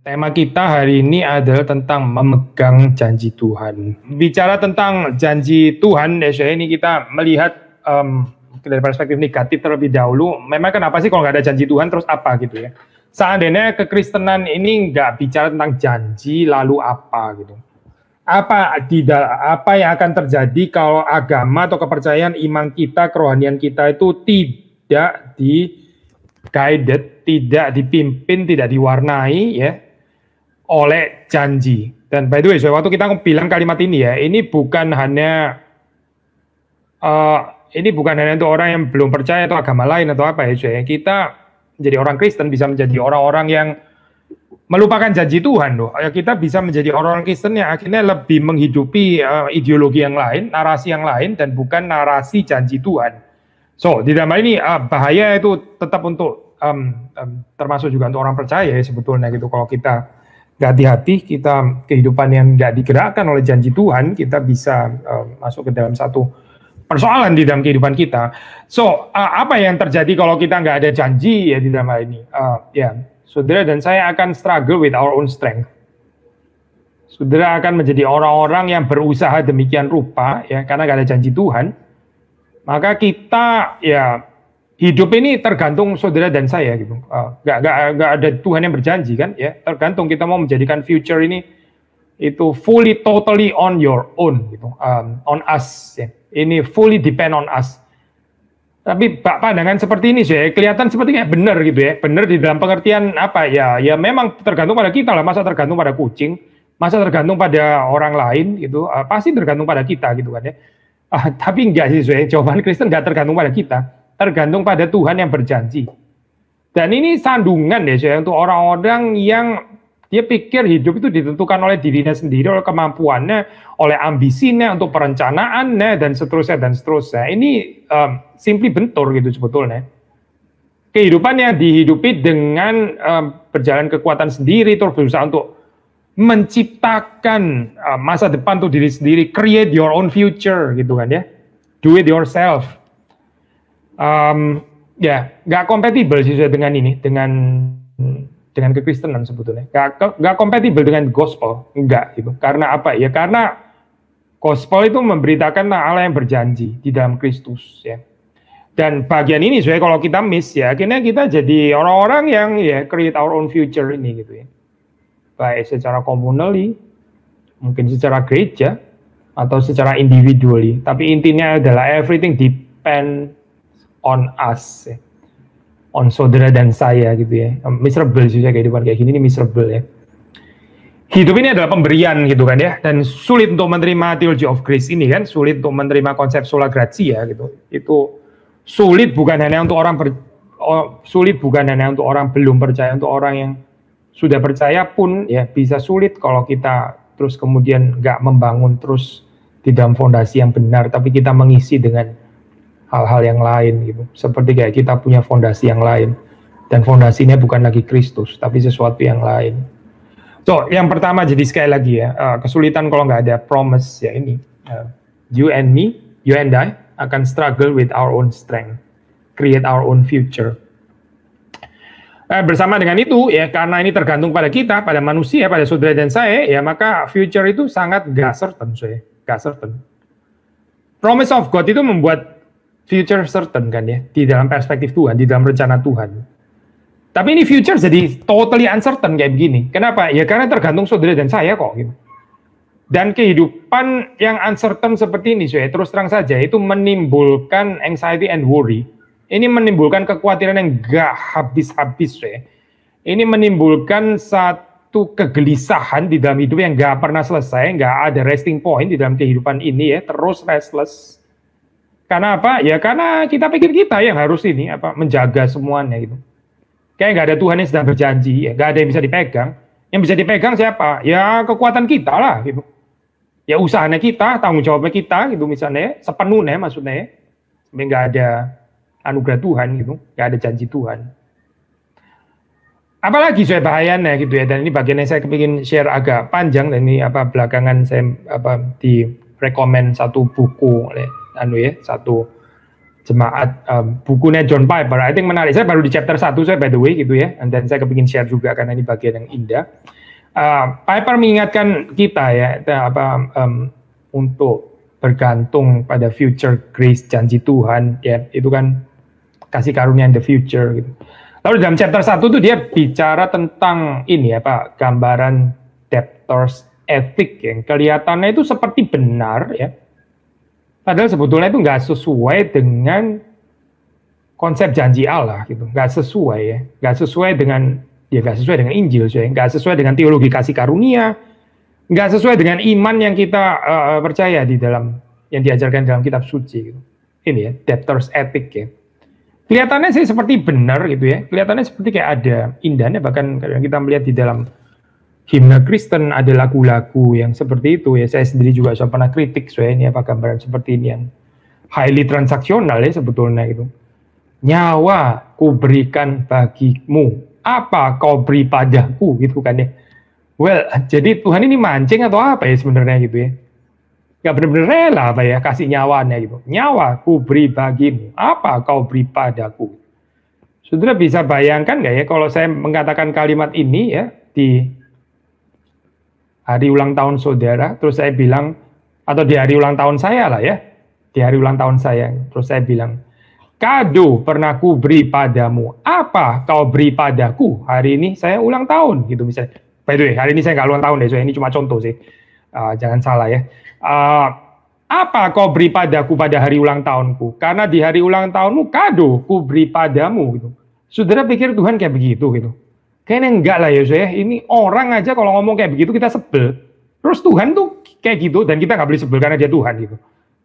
Tema kita hari ini adalah tentang memegang janji Tuhan. Bicara tentang janji Tuhan, ya ini kita melihat dari perspektif negatif terlebih dahulu. Memang kenapa sih kalau nggak ada janji Tuhan terus apa gitu ya? Seandainya kekristenan ini nggak bicara tentang janji, lalu apa gitu? Apa yang akan terjadi kalau agama atau kepercayaan iman kita, kerohanian kita itu tidak di-guided, tidak dipimpin, tidak diwarnai ya oleh janji. Dan by the way, waktu kita bilang kalimat ini ya, ini bukan hanya untuk orang yang belum percaya atau agama lain atau apa ya. Kita menjadi orang Kristen bisa menjadi orang-orang yang melupakan janji Tuhan loh. Kita bisa menjadi orang-orang Kristen yang akhirnya lebih menghidupi ideologi yang lain, narasi yang lain, dan bukan narasi janji Tuhan. So, di dalam hal ini bahaya itu tetap untuk termasuk juga untuk orang percaya ya, sebetulnya gitu. Kalau kita nggak hati-hati, kita kehidupan yang nggak digerakkan oleh janji Tuhan, kita bisa masuk ke dalam satu persoalan di dalam kehidupan kita. So, apa yang terjadi kalau kita nggak ada janji ya di dalam hal ini? Saudara dan saya akan struggle with our own strength. Saudara akan menjadi orang-orang yang berusaha demikian rupa ya, karena nggak ada janji Tuhan. Maka kita ya hidup ini tergantung saudara dan saya gitu. Nggak ada Tuhan yang berjanji kan ya. Tergantung kita mau menjadikan future ini itu fully totally on your own gitu. On us ya. Ini fully depend on us. Tapi pandangan seperti ini sih kelihatan seperti kayak benar gitu ya. Benar di dalam pengertian apa ya? Ya memang tergantung pada kita lah. Masa tergantung pada kucing? Masa tergantung pada orang lain gitu? Pasti tergantung pada kita gitu kan ya. Tapi enggak sih, jawaban Kristen enggak tergantung pada kita. Tergantung pada Tuhan yang berjanji. Dan ini sandungan ya untuk orang-orang yang dia pikir hidup itu ditentukan oleh dirinya sendiri, oleh kemampuannya, oleh ambisinya, untuk perencanaannya, dan seterusnya, dan seterusnya. Ini simply bentur gitu sebetulnya. Kehidupan yang dihidupi dengan berjalan kekuatan sendiri, terus berusaha untuk menciptakan masa depan untuk diri sendiri, create your own future gitu kan ya. Do it yourself. Nggak kompatibel sih dengan ini, dengan kekristenan sebetulnya. Nggak kompatibel dengan gospel, enggak gitu. Karena apa ya? Karena gospel itu memberitakan Allah yang berjanji di dalam Kristus ya. Dan bagian ini kalau kita miss ya, akhirnya kita jadi orang-orang yang ya create our own future ini gitu ya. Baik secara communally, mungkin secara gereja atau secara individually. Tapi intinya adalah everything depend on us, ya. On saudara dan saya gitu ya. Miserable sih kehidupan kayak gini, ini miserable ya. Hidup ini adalah pemberian gitu kan ya, dan sulit untuk menerima theology of grace ini kan, sulit untuk menerima konsep sola gratia gitu. Itu sulit bukan hanya untuk orang belum percaya, untuk orang yang sudah percaya pun ya bisa sulit kalau kita terus kemudian nggak membangun terus di dalam fondasi yang benar, tapi kita mengisi dengan hal-hal yang lain gitu. Seperti kayak kita punya fondasi yang lain, dan fondasinya bukan lagi Kristus, tapi sesuatu yang lain. So, yang pertama jadi sekali lagi ya, kesulitan kalau nggak ada promise ya ini. You and me, you and I akan struggle with our own strength, create our own future. Bersama dengan itu ya, karena ini tergantung pada kita, pada manusia, pada saudara dan saya ya, maka future itu sangat gak certain. Promise of God itu membuat future certain kan ya, di dalam perspektif Tuhan, di dalam rencana Tuhan. Tapi ini future jadi totally uncertain kayak begini. Kenapa? Ya karena tergantung saudara dan saya kok gitu. Dan kehidupan yang uncertain seperti ini terus terang saja itu menimbulkan anxiety and worry. Ini menimbulkan kekhawatiran yang gak habis-habis Ini menimbulkan satu kegelisahan di dalam hidup yang gak pernah selesai, gak ada resting point di dalam kehidupan ini ya, terus restless. Karena apa? Ya karena kita pikir kita yang harus ini menjaga semuanya gitu. Kayak nggak ada Tuhan yang sedang berjanji, ya nggak ada yang bisa dipegang. Yang bisa dipegang siapa? Ya kekuatan kita lah gitu. Ya usahanya kita, tanggung jawabnya kita gitu misalnya, sepenuhnya maksudnya ya. Sampai nggak ada anugerah Tuhan gitu, nggak ada janji Tuhan. Apalagi bahayanya gitu ya. Dan ini bagian yang saya kepingin share agak panjang, dan ini belakangan saya di rekomend satu buku oleh satu jemaat bukunya John Piper. I think menarik. Saya baru di chapter 1 saya by the way gitu ya. Dan saya kepingin share juga karena ini bagian yang indah. Piper mengingatkan kita ya untuk bergantung pada future grace janji Tuhan ya. Itu kan kasih karunia in the future gitu. Lalu dalam chapter 1 tuh dia bicara tentang ini ya Pak, gambaran debtors ethic yang kelihatannya itu seperti benar ya. Padahal sebetulnya itu nggak sesuai dengan konsep janji Allah gitu, nggak sesuai ya, nggak sesuai dengan Injil, nggak sesuai dengan teologi kasih karunia, nggak sesuai dengan iman yang kita percaya di dalam yang diajarkan dalam kitab suci. Gitu. Ini ya debtors ethic ya. Kelihatannya sih seperti benar gitu ya, kelihatannya seperti kayak ada indahnya, bahkan kita melihat di dalam himne Kristen ada lagu-lagu yang seperti itu ya. Saya sendiri juga pernah kritik ini apa gambaran seperti ini yang highly transaksional ya sebetulnya gitu. Nyawa ku berikan bagimu, apa kau beri padaku gitu kan ya. Well, jadi Tuhan ini mancing atau apa ya sebenarnya gitu ya. Gak benar-benar rela apa ya kasih nyawanya gitu. Nyawa ku beri bagimu, apa kau beri padaku. Saudara bisa bayangkan gak ya kalau saya mengatakan kalimat ini ya di hari ulang tahun saudara, terus saya bilang, atau di hari ulang tahun saya lah ya, di hari ulang tahun saya, terus saya bilang, kado pernah ku beri padamu, apa kau beri padaku, hari ini saya ulang tahun, gitu misalnya. By the way, hari ini saya nggak ulang tahun deh, so ini cuma contoh sih, jangan salah ya. Apa kau beri padaku pada hari ulang tahunku, karena di hari ulang tahunmu, kado ku beri padamu, gitu. Saudara pikir Tuhan kayak begitu, gitu. Kayaknya enggak lah ya saya, ini orang aja kalau ngomong kayak begitu kita sebel. Terus Tuhan tuh kayak gitu dan kita nggak boleh sebel karena dia Tuhan gitu.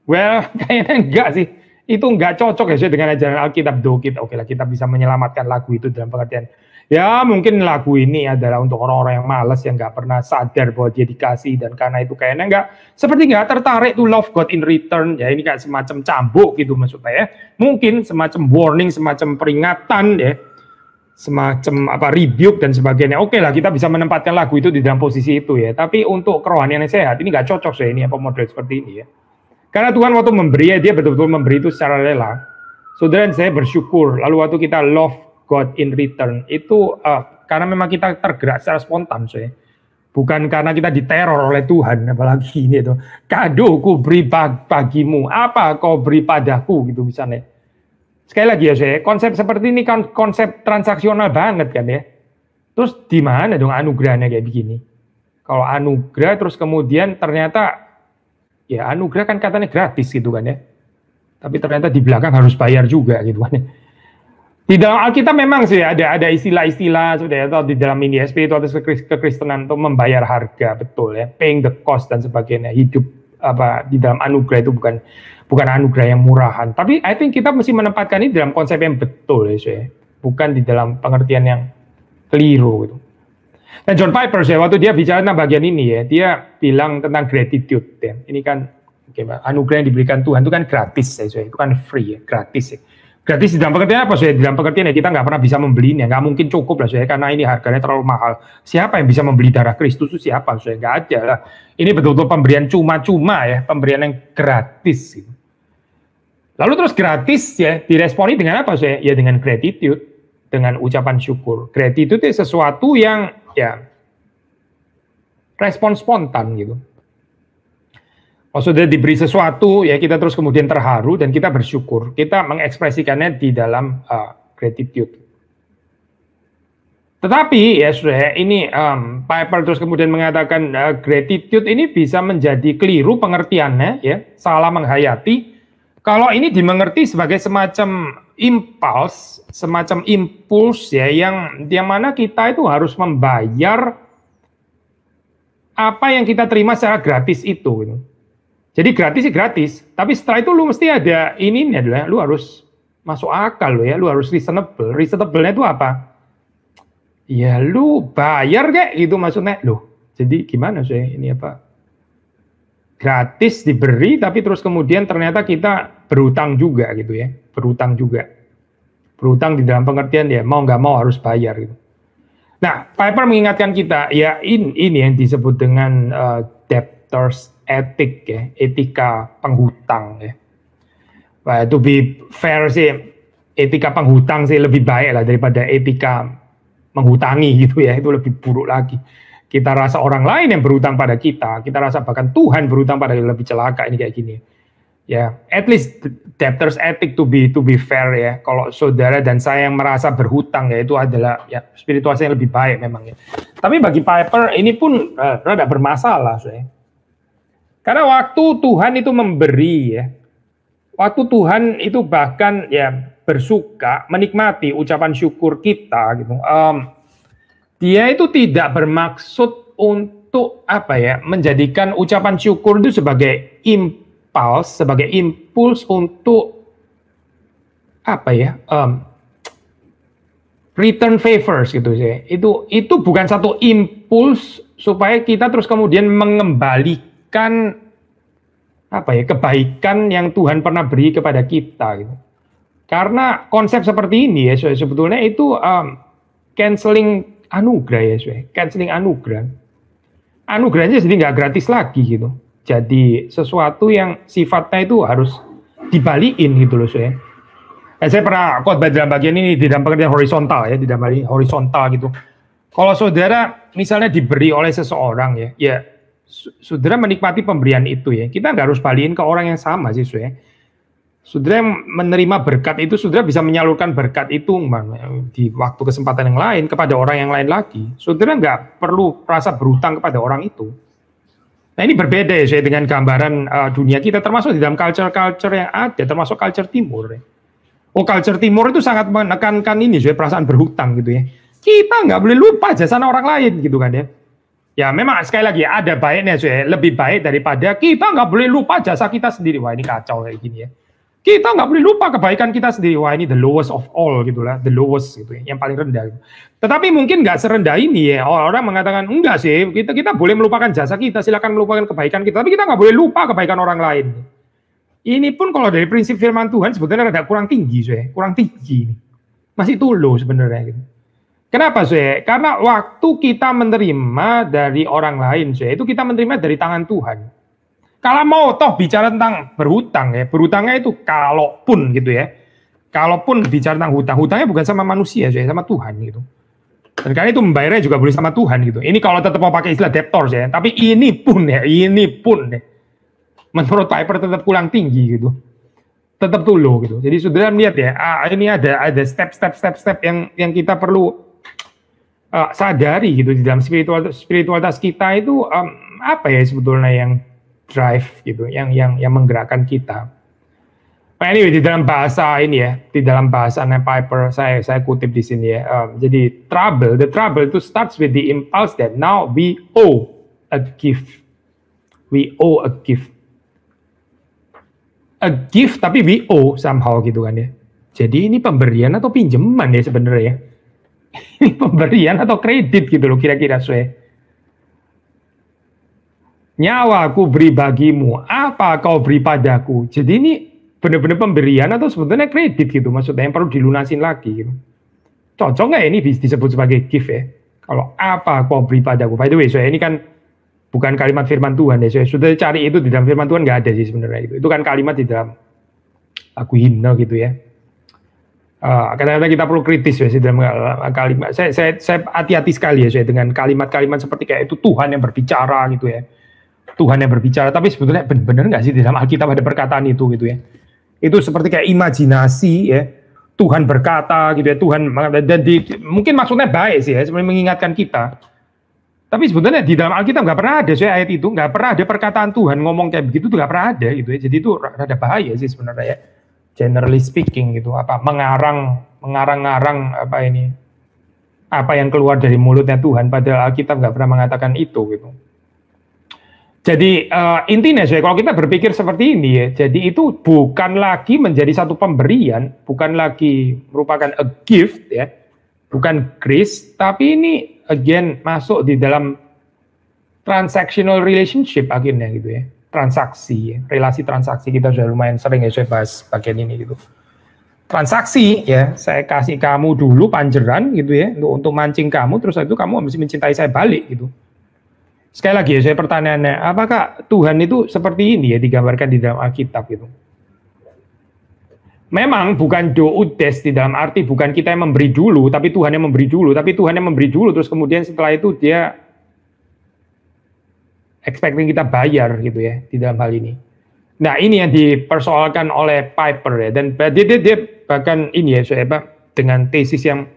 Well, kayaknya enggak sih. Itu enggak cocok ya saya dengan ajaran Alkitab. Oke lah kita bisa menyelamatkan lagu itu dalam pengertian. Ya mungkin lagu ini adalah untuk orang-orang yang malas yang nggak pernah sadar bahwa dia dikasih dan karena itu kayaknya seperti nggak tertarik to love God in return. Ya ini kayak semacam cambuk gitu maksudnya ya. Mungkin semacam warning, semacam peringatan ya. Semacam rebuke dan sebagainya. Oke lah kita bisa menempatkan lagu itu di dalam posisi itu ya. Tapi untuk kerohanian yang sehat ini nggak cocok saya ini model seperti ini ya. Karena Tuhan waktu memberi dia betul-betul memberi itu secara rela. Saudara saya bersyukur. Lalu waktu kita love God in return itu karena memang kita tergerak secara spontan saya. Bukan karena kita diteror oleh Tuhan apalagi ini itu. Kado ku beri bagimu, apa kau beri padaku gitu misalnya. Sekali lagi ya saya, konsep seperti ini kan konsep transaksional banget kan ya. Terus di mana dong anugerahnya kayak begini? Kalau anugerah terus kemudian ternyata ya anugerah kan katanya gratis gitu kan ya. Tapi ternyata di belakang harus bayar juga gitu kan ya. Di dalam Alkitab memang sih ada istilah-istilah sudah atau di dalam ini spiritual kekristenan untuk membayar harga betul ya, paying the cost dan sebagainya. Hidup di dalam anugerah itu bukan anugerah yang murahan. Tapi I think kita mesti menempatkan ini dalam konsep yang betul ya, bukan di dalam pengertian yang keliru gitu. Dan John Piper waktu dia bicara tentang bagian ini ya, dia bilang tentang gratitude ya. Ini kan anugerah yang diberikan Tuhan itu kan gratis ya, itu kan free ya, gratis ya. Gratis di dalam pengertian apa sih? Di dalam pengertian ya kita nggak pernah bisa membelinya, nggak mungkin cukup lah saya karena ini harganya terlalu mahal. Siapa yang bisa membeli darah Kristus itu siapa? Saya nggak ada lah. Ini betul-betul pemberian cuma-cuma ya, pemberian yang gratis. Gitu. Lalu terus gratis ya diresponi dengan apa saya? Ya dengan gratitude, dengan ucapan syukur. Gratitude itu sesuatu yang ya respon spontan gitu. Maksudnya diberi sesuatu, ya kita terus kemudian terharu dan kita bersyukur. Kita mengekspresikannya di dalam gratitude. Tetapi ya sudah ini Piper terus kemudian mengatakan gratitude ini bisa menjadi keliru pengertiannya, ya salah menghayati. Kalau ini dimengerti sebagai semacam impuls ya yang mana kita itu harus membayar apa yang kita terima secara gratis itu. Gitu. Jadi gratis sih gratis, tapi setelah itu lu mesti ada ini adalah lu harus masuk akal lo ya, lu harus reasonable. Reasonable-nya itu apa? Ya lu bayar kayak gitu maksudnya. Loh, jadi gimana sih ini apa? Gratis diberi tapi terus kemudian ternyata kita berutang juga gitu ya. Berutang juga. Berutang di dalam pengertian ya mau nggak mau harus bayar gitu. Nah, Piper mengingatkan kita ya ini yang disebut dengan debtors etik ya, etika penghutang ya. To be fair sih, etika penghutang sih lebih baik lah daripada etika menghutangi gitu ya, itu lebih buruk lagi. Kita rasa orang lain yang berhutang pada kita rasa bahkan Tuhan berhutang pada kita, lebih celaka ini kayak gini. Ya, at least debtors ethic to be fair ya. Kalau saudara dan saya yang merasa berhutang ya, itu adalah ya spiritualitas yang lebih baik memang ya. Tapi bagi Piper ini pun rada bermasalah saya. Karena waktu Tuhan itu memberi ya, waktu Tuhan itu bahkan ya bersuka menikmati ucapan syukur kita gitu. Dia itu tidak bermaksud untuk apa ya, menjadikan ucapan syukur itu sebagai sebagai impuls untuk apa ya, return favors gitu sih. Itu bukan satu impuls supaya kita terus kemudian mengembalikan apa ya, kebaikan yang Tuhan pernah beri kepada kita gitu. Karena konsep seperti ini ya sebetulnya itu canceling anugerah ya, canceling anugerah. Anugerahnya jadi nggak gratis lagi gitu. Jadi sesuatu yang sifatnya itu harus dibalikin gitu loh saya. Saya pernah khotbah dalam bagian ini di dalam pengertian horizontal ya, di dalam horizontal gitu. Kalau saudara misalnya diberi oleh seseorang ya saudara menikmati pemberian itu ya. Kita nggak harus balikin ke orang yang sama sih saya. Saudara yang menerima berkat itu, saudara bisa menyalurkan berkat itu di waktu kesempatan yang lain kepada orang yang lain lagi. Saudara nggak perlu merasa berhutang kepada orang itu. Nah ini berbeda ya saya dengan gambaran dunia kita, termasuk di dalam culture-culture yang ada, termasuk culture timur. Ya. Culture timur itu sangat menekankan ini saya, perasaan berhutang gitu ya. Kita nggak boleh lupa jasa orang lain gitu kan ya. Ya memang sekali lagi ada baiknya saya, lebih baik daripada kita nggak boleh lupa jasa kita sendiri. Wah ini kacau kayak gini ya. Kita nggak boleh lupa kebaikan kita sendiri. Wah ini the lowest of all gitu lah, the lowest gitu ya, yang paling rendah. Gitu. Tetapi mungkin nggak serendah ini ya. Orang mengatakan enggak sih, kita boleh melupakan jasa kita, silakan melupakan kebaikan kita, tapi kita nggak boleh lupa kebaikan orang lain. Ini pun kalau dari prinsip firman Tuhan sebetulnya ada kurang tinggi, kurang tinggi ini. Masih low sebenarnya gitu. Kenapa sih? Karena waktu kita menerima dari orang lain, itu kita menerima dari tangan Tuhan. Kalau mau toh bicara tentang berhutang ya, berhutangnya itu kalaupun gitu ya, kalaupun bicara tentang hutang, hutangnya bukan sama manusia, sama Tuhan gitu. Dan karena itu membayarnya juga boleh sama Tuhan gitu. Ini kalau tetap mau pakai istilah debtors ya, tapi ini pun ya, menurut Piper tetap kurang tinggi gitu, tetap low gitu. Jadi saudara melihat ya, ini ada step yang kita perlu sadari gitu di dalam spiritualitas kita itu apa ya sebetulnya yang drive gitu, yang menggerakkan kita. Nah, anyway, di dalam bahasa ini ya, di dalam bahasa Piper, saya kutip di sini ya. Jadi the trouble itu starts with the impulse that now we owe a gift. We owe a gift. A gift tapi we owe somehow gitu kan ya. Jadi ini pemberian atau pinjaman ya sebenarnya ya. Ini pemberian atau kredit gitu loh kira-kira saya. Nyawaku beri bagimu, apa kau beri padaku. Jadi ini benar-benar pemberian atau sebetulnya kredit gitu, maksudnya yang perlu dilunasin lagi gitu. Cocok nggak ini disebut sebagai gift ya? Kalau apa kau beri padaku. By the way, saya ini kan bukan kalimat firman Tuhan ya. Saya sudah cari itu di dalam firman Tuhan, nggak ada sih sebenarnya itu. Itu kan kalimat di dalam lagu himne gitu ya. Kadang-kadang kita perlu kritis ya dalam kalimat. Saya hati-hati sekali ya saya dengan kalimat-kalimat seperti kayak itu Tuhan yang berbicara gitu ya. Tuhan yang berbicara, tapi sebetulnya benar nggak sih di dalam Alkitab ada perkataan itu gitu ya? Itu seperti kayak imajinasi ya. Tuhan berkata gitu ya, Tuhan mungkin maksudnya baik sih ya, sebenarnya mengingatkan kita. Tapi sebetulnya di dalam Alkitab nggak pernah ada sih ayat itu, nggak pernah ada perkataan Tuhan ngomong kayak begitu tuh nggak pernah ada gitu ya. Jadi itu rada bahaya sih sebenarnya ya. Generally speaking gitu, mengarang-ngarang apa yang keluar dari mulutnya Tuhan, padahal Alkitab nggak pernah mengatakan itu gitu. Jadi intinya saya kalau kita berpikir seperti ini ya, jadi itu bukan lagi menjadi satu pemberian, bukan lagi merupakan a gift ya, bukan grace, tapi ini again masuk di dalam transactional relationship akhirnya gitu ya, transaksi, relasi transaksi kita sudah lumayan sering ya saya bahas bagian ini gitu. Transaksi ya, saya kasih kamu dulu panjeran gitu ya, untuk mancing kamu, terus itu kamu mesti mencintai saya balik gitu. Sekali lagi ya, saya pertanyaannya, apakah Tuhan itu seperti ini ya digambarkan di dalam Alkitab gitu? Memang bukan do ut des, di dalam arti bukan kita yang memberi dulu, tapi Tuhan yang memberi dulu, tapi Tuhan yang memberi dulu, terus kemudian setelah itu dia expecting kita bayar gitu ya, di dalam hal ini. Nah ini yang dipersoalkan oleh Piper ya, dan dia bahkan ini ya, saya dengan tesis yang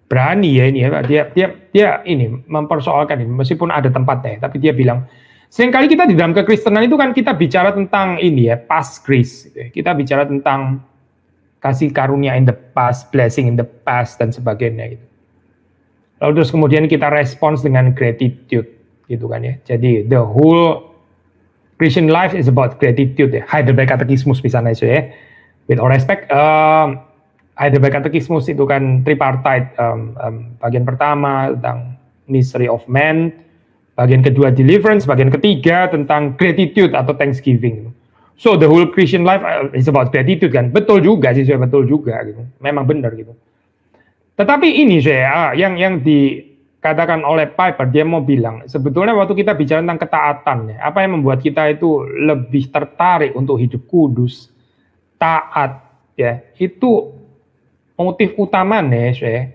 berani ya ini ya, dia ini mempersoalkan ini, meskipun ada tempatnya, tapi dia bilang, seringkali kita di dalam kekristenan itu kan kita bicara tentang ini ya, past grace, gitu ya. Kita bicara tentang kasih karunia in the past, blessing in the past, dan sebagainya gitu. Lalu terus kemudian kita respons dengan gratitude, gitu kan ya. Jadi the whole Christian life is about gratitude ya. Heidelberg Catechismus misalnya itu ya. With all respect, Heidelberg Catechismus itu kan tripartite, bagian pertama tentang mystery of man, bagian kedua deliverance, bagian ketiga tentang gratitude atau thanksgiving. So the whole Christian life is about gratitude kan. Betul juga sih, betul juga gitu. Memang benar gitu. Tetapi ini saya yang dikatakan oleh Piper, dia mau bilang sebetulnya waktu kita bicara tentang ketaatan ya, apa yang membuat kita itu lebih tertarik untuk hidup kudus, taat ya, itu motif utamanya saya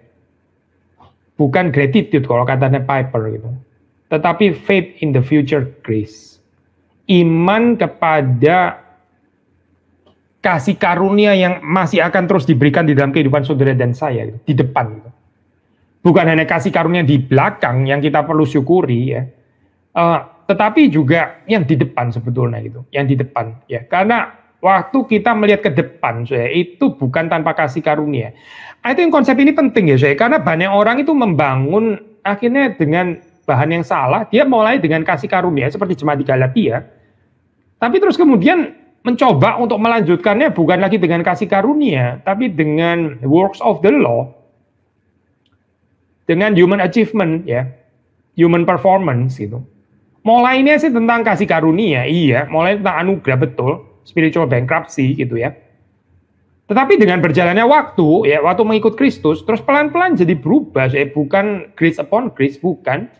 bukan gratitude kalau katanya Piper gitu. Tetapi faith in the future grace. Iman kepada kasih karunia yang masih akan terus diberikan di dalam kehidupan saudara dan saya, gitu, di depan. Gitu. Bukan hanya kasih karunia di belakang yang kita perlu syukuri, ya, tetapi juga yang di depan sebetulnya, gitu, yang di depan. Ya, karena waktu kita melihat ke depan, saya itu bukan tanpa kasih karunia. I think konsep ini penting ya, saya, karena banyak orang itu membangun akhirnya dengan bahan yang salah. Dia mulai dengan kasih karunia seperti jemaat di Galatia, tapi terus kemudian mencoba untuk melanjutkannya bukan lagi dengan kasih karunia, tapi dengan works of the law, dengan human achievement ya, human performance gitu. Mulainya sih tentang kasih karunia, iya, mulai tentang anugerah betul, spiritual bankruptcy gitu ya. Tetapi dengan berjalannya waktu ya, waktu mengikut Kristus, terus pelan-pelan jadi berubah, ya, bukan grace upon grace, bukan.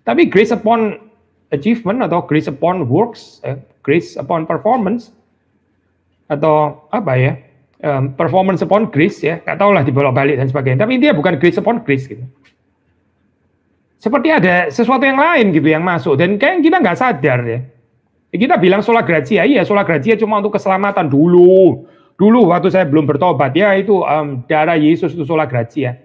Tapi grace upon achievement atau grace upon works, grace upon performance, atau apa ya, performance upon grace ya, nggak tahu lah dibolak-balik dan sebagainya. Tapi dia bukan grace upon grace gitu. Seperti ada sesuatu yang lain gitu yang masuk dan kayak kita nggak sadar ya. Kita bilang sola gratia, iya sola gratia cuma untuk keselamatan dulu. Dulu waktu saya belum bertobat ya itu darah Yesus itu sola gratia.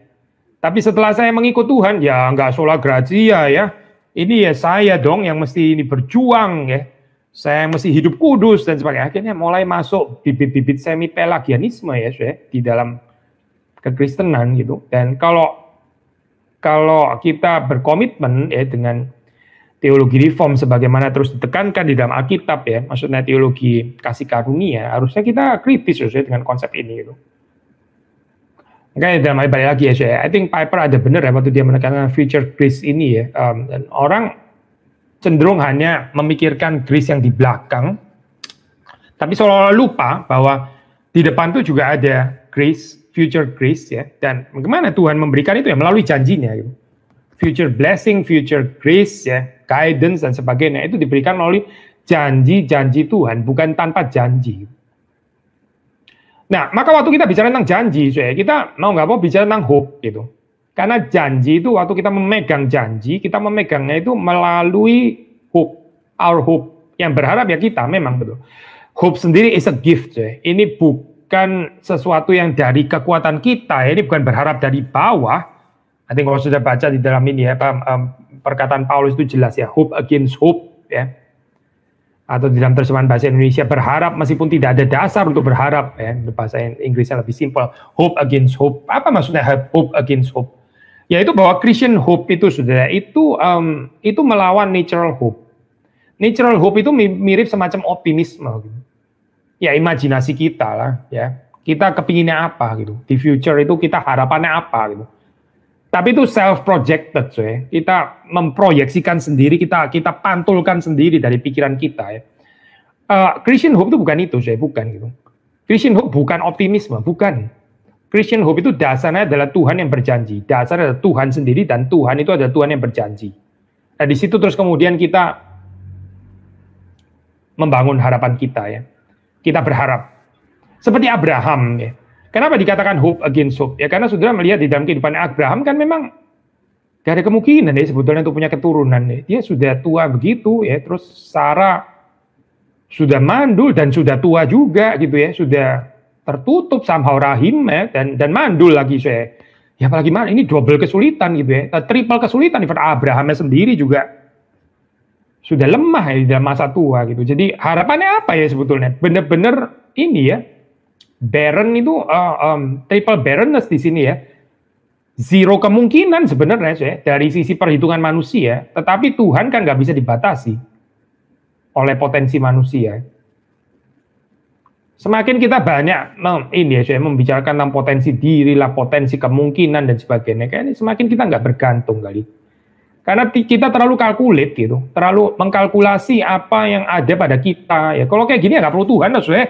Tapi setelah saya mengikut Tuhan ya nggak sola gratia ya. Ini ya saya dong yang mesti ini berjuang ya. Saya mesti hidup kudus dan sebagainya. Akhirnya mulai masuk bibit-bibit semi pelagianisme ya, di dalam kekristenan gitu. Dan kalau kita berkomitmen ya dengan teologi reform sebagaimana terus ditekankan di dalam Alkitab ya, maksudnya teologi kasih karunia, harusnya kita kritis ya dengan konsep ini gitu. Makanya dalam balik lagi ya, I think Piper ada benar ya waktu dia menekankan future grace ini ya. Dan orang cenderung hanya memikirkan grace yang di belakang, tapi seolah-olah lupa bahwa di depan itu juga ada grace, future grace ya. Dan bagaimana Tuhan memberikan itu ya melalui janjinya gitu. Future blessing, future grace ya, guidance dan sebagainya itu diberikan melalui janji-janji Tuhan, bukan tanpa janji. Nah, maka waktu kita bicara tentang janji, kita mau nggak mau bicara tentang hope gitu. Karena janji itu waktu kita memegang janji, kita memegangnya itu melalui hope, our hope. Yang berharap ya kita, memang betul. Hope sendiri is a gift, ini bukan sesuatu yang dari kekuatan kita, ini bukan berharap dari bawah. Nanti kalau sudah baca di dalam ini ya, perkataan Paulus itu jelas ya, hope against hope ya. Atau di dalam terjemahan bahasa Indonesia berharap meskipun tidak ada dasar untuk berharap ya, bahasa Inggrisnya lebih simpel, hope against hope. Apa maksudnya hope against hope? Yaitu bahwa Christian hope itu saudara itu melawan natural hope. Natural hope itu mirip semacam optimisme gitu. Ya imajinasi kita lah ya. Kita kepinginnya apa gitu. Di future itu kita harapannya apa gitu. Tapi itu self-projected, kita memproyeksikan sendiri, kita pantulkan sendiri dari pikiran kita. Ya. Christian hope itu bukan itu, bukan gitu. Christian hope bukan optimisme, bukan. Christian hope itu dasarnya adalah Tuhan yang berjanji, dasarnya adalah Tuhan sendiri dan Tuhan itu adalah Tuhan yang berjanji. Nah di situ terus kemudian kita membangun harapan kita ya, kita berharap. Seperti Abraham ya. Kenapa dikatakan hope against hope? Ya karena saudara melihat di dalam kehidupan Abraham kan memang gak ada kemungkinan ya sebetulnya untuk punya keturunan ya. Dia sudah tua begitu ya, terus Sarah sudah mandul dan sudah tua juga gitu ya, sudah tertutup somehow rahim ya, dan mandul lagi saya. Ya apalagi mana ini double kesulitan gitu ya, triple kesulitan. Abrahamnya sendiri juga sudah lemah ya di dalam masa tua gitu. Jadi harapannya apa ya sebetulnya? Bener-bener ini ya, barren itu triple barrenness di sini ya. Zero kemungkinan sebenarnya ya, dari sisi perhitungan manusia, tetapi Tuhan kan nggak bisa dibatasi oleh potensi manusia. Semakin kita banyak ini ya, saya membicarakan tentang potensi diri lah, potensi kemungkinan dan sebagainya, kayaknya semakin kita nggak bergantung kali. Karena kita terlalu kalkulit gitu, terlalu mengkalkulasi apa yang ada pada kita. Ya kalau kayak gini ya nggak perlu Tuhan, maksudnya.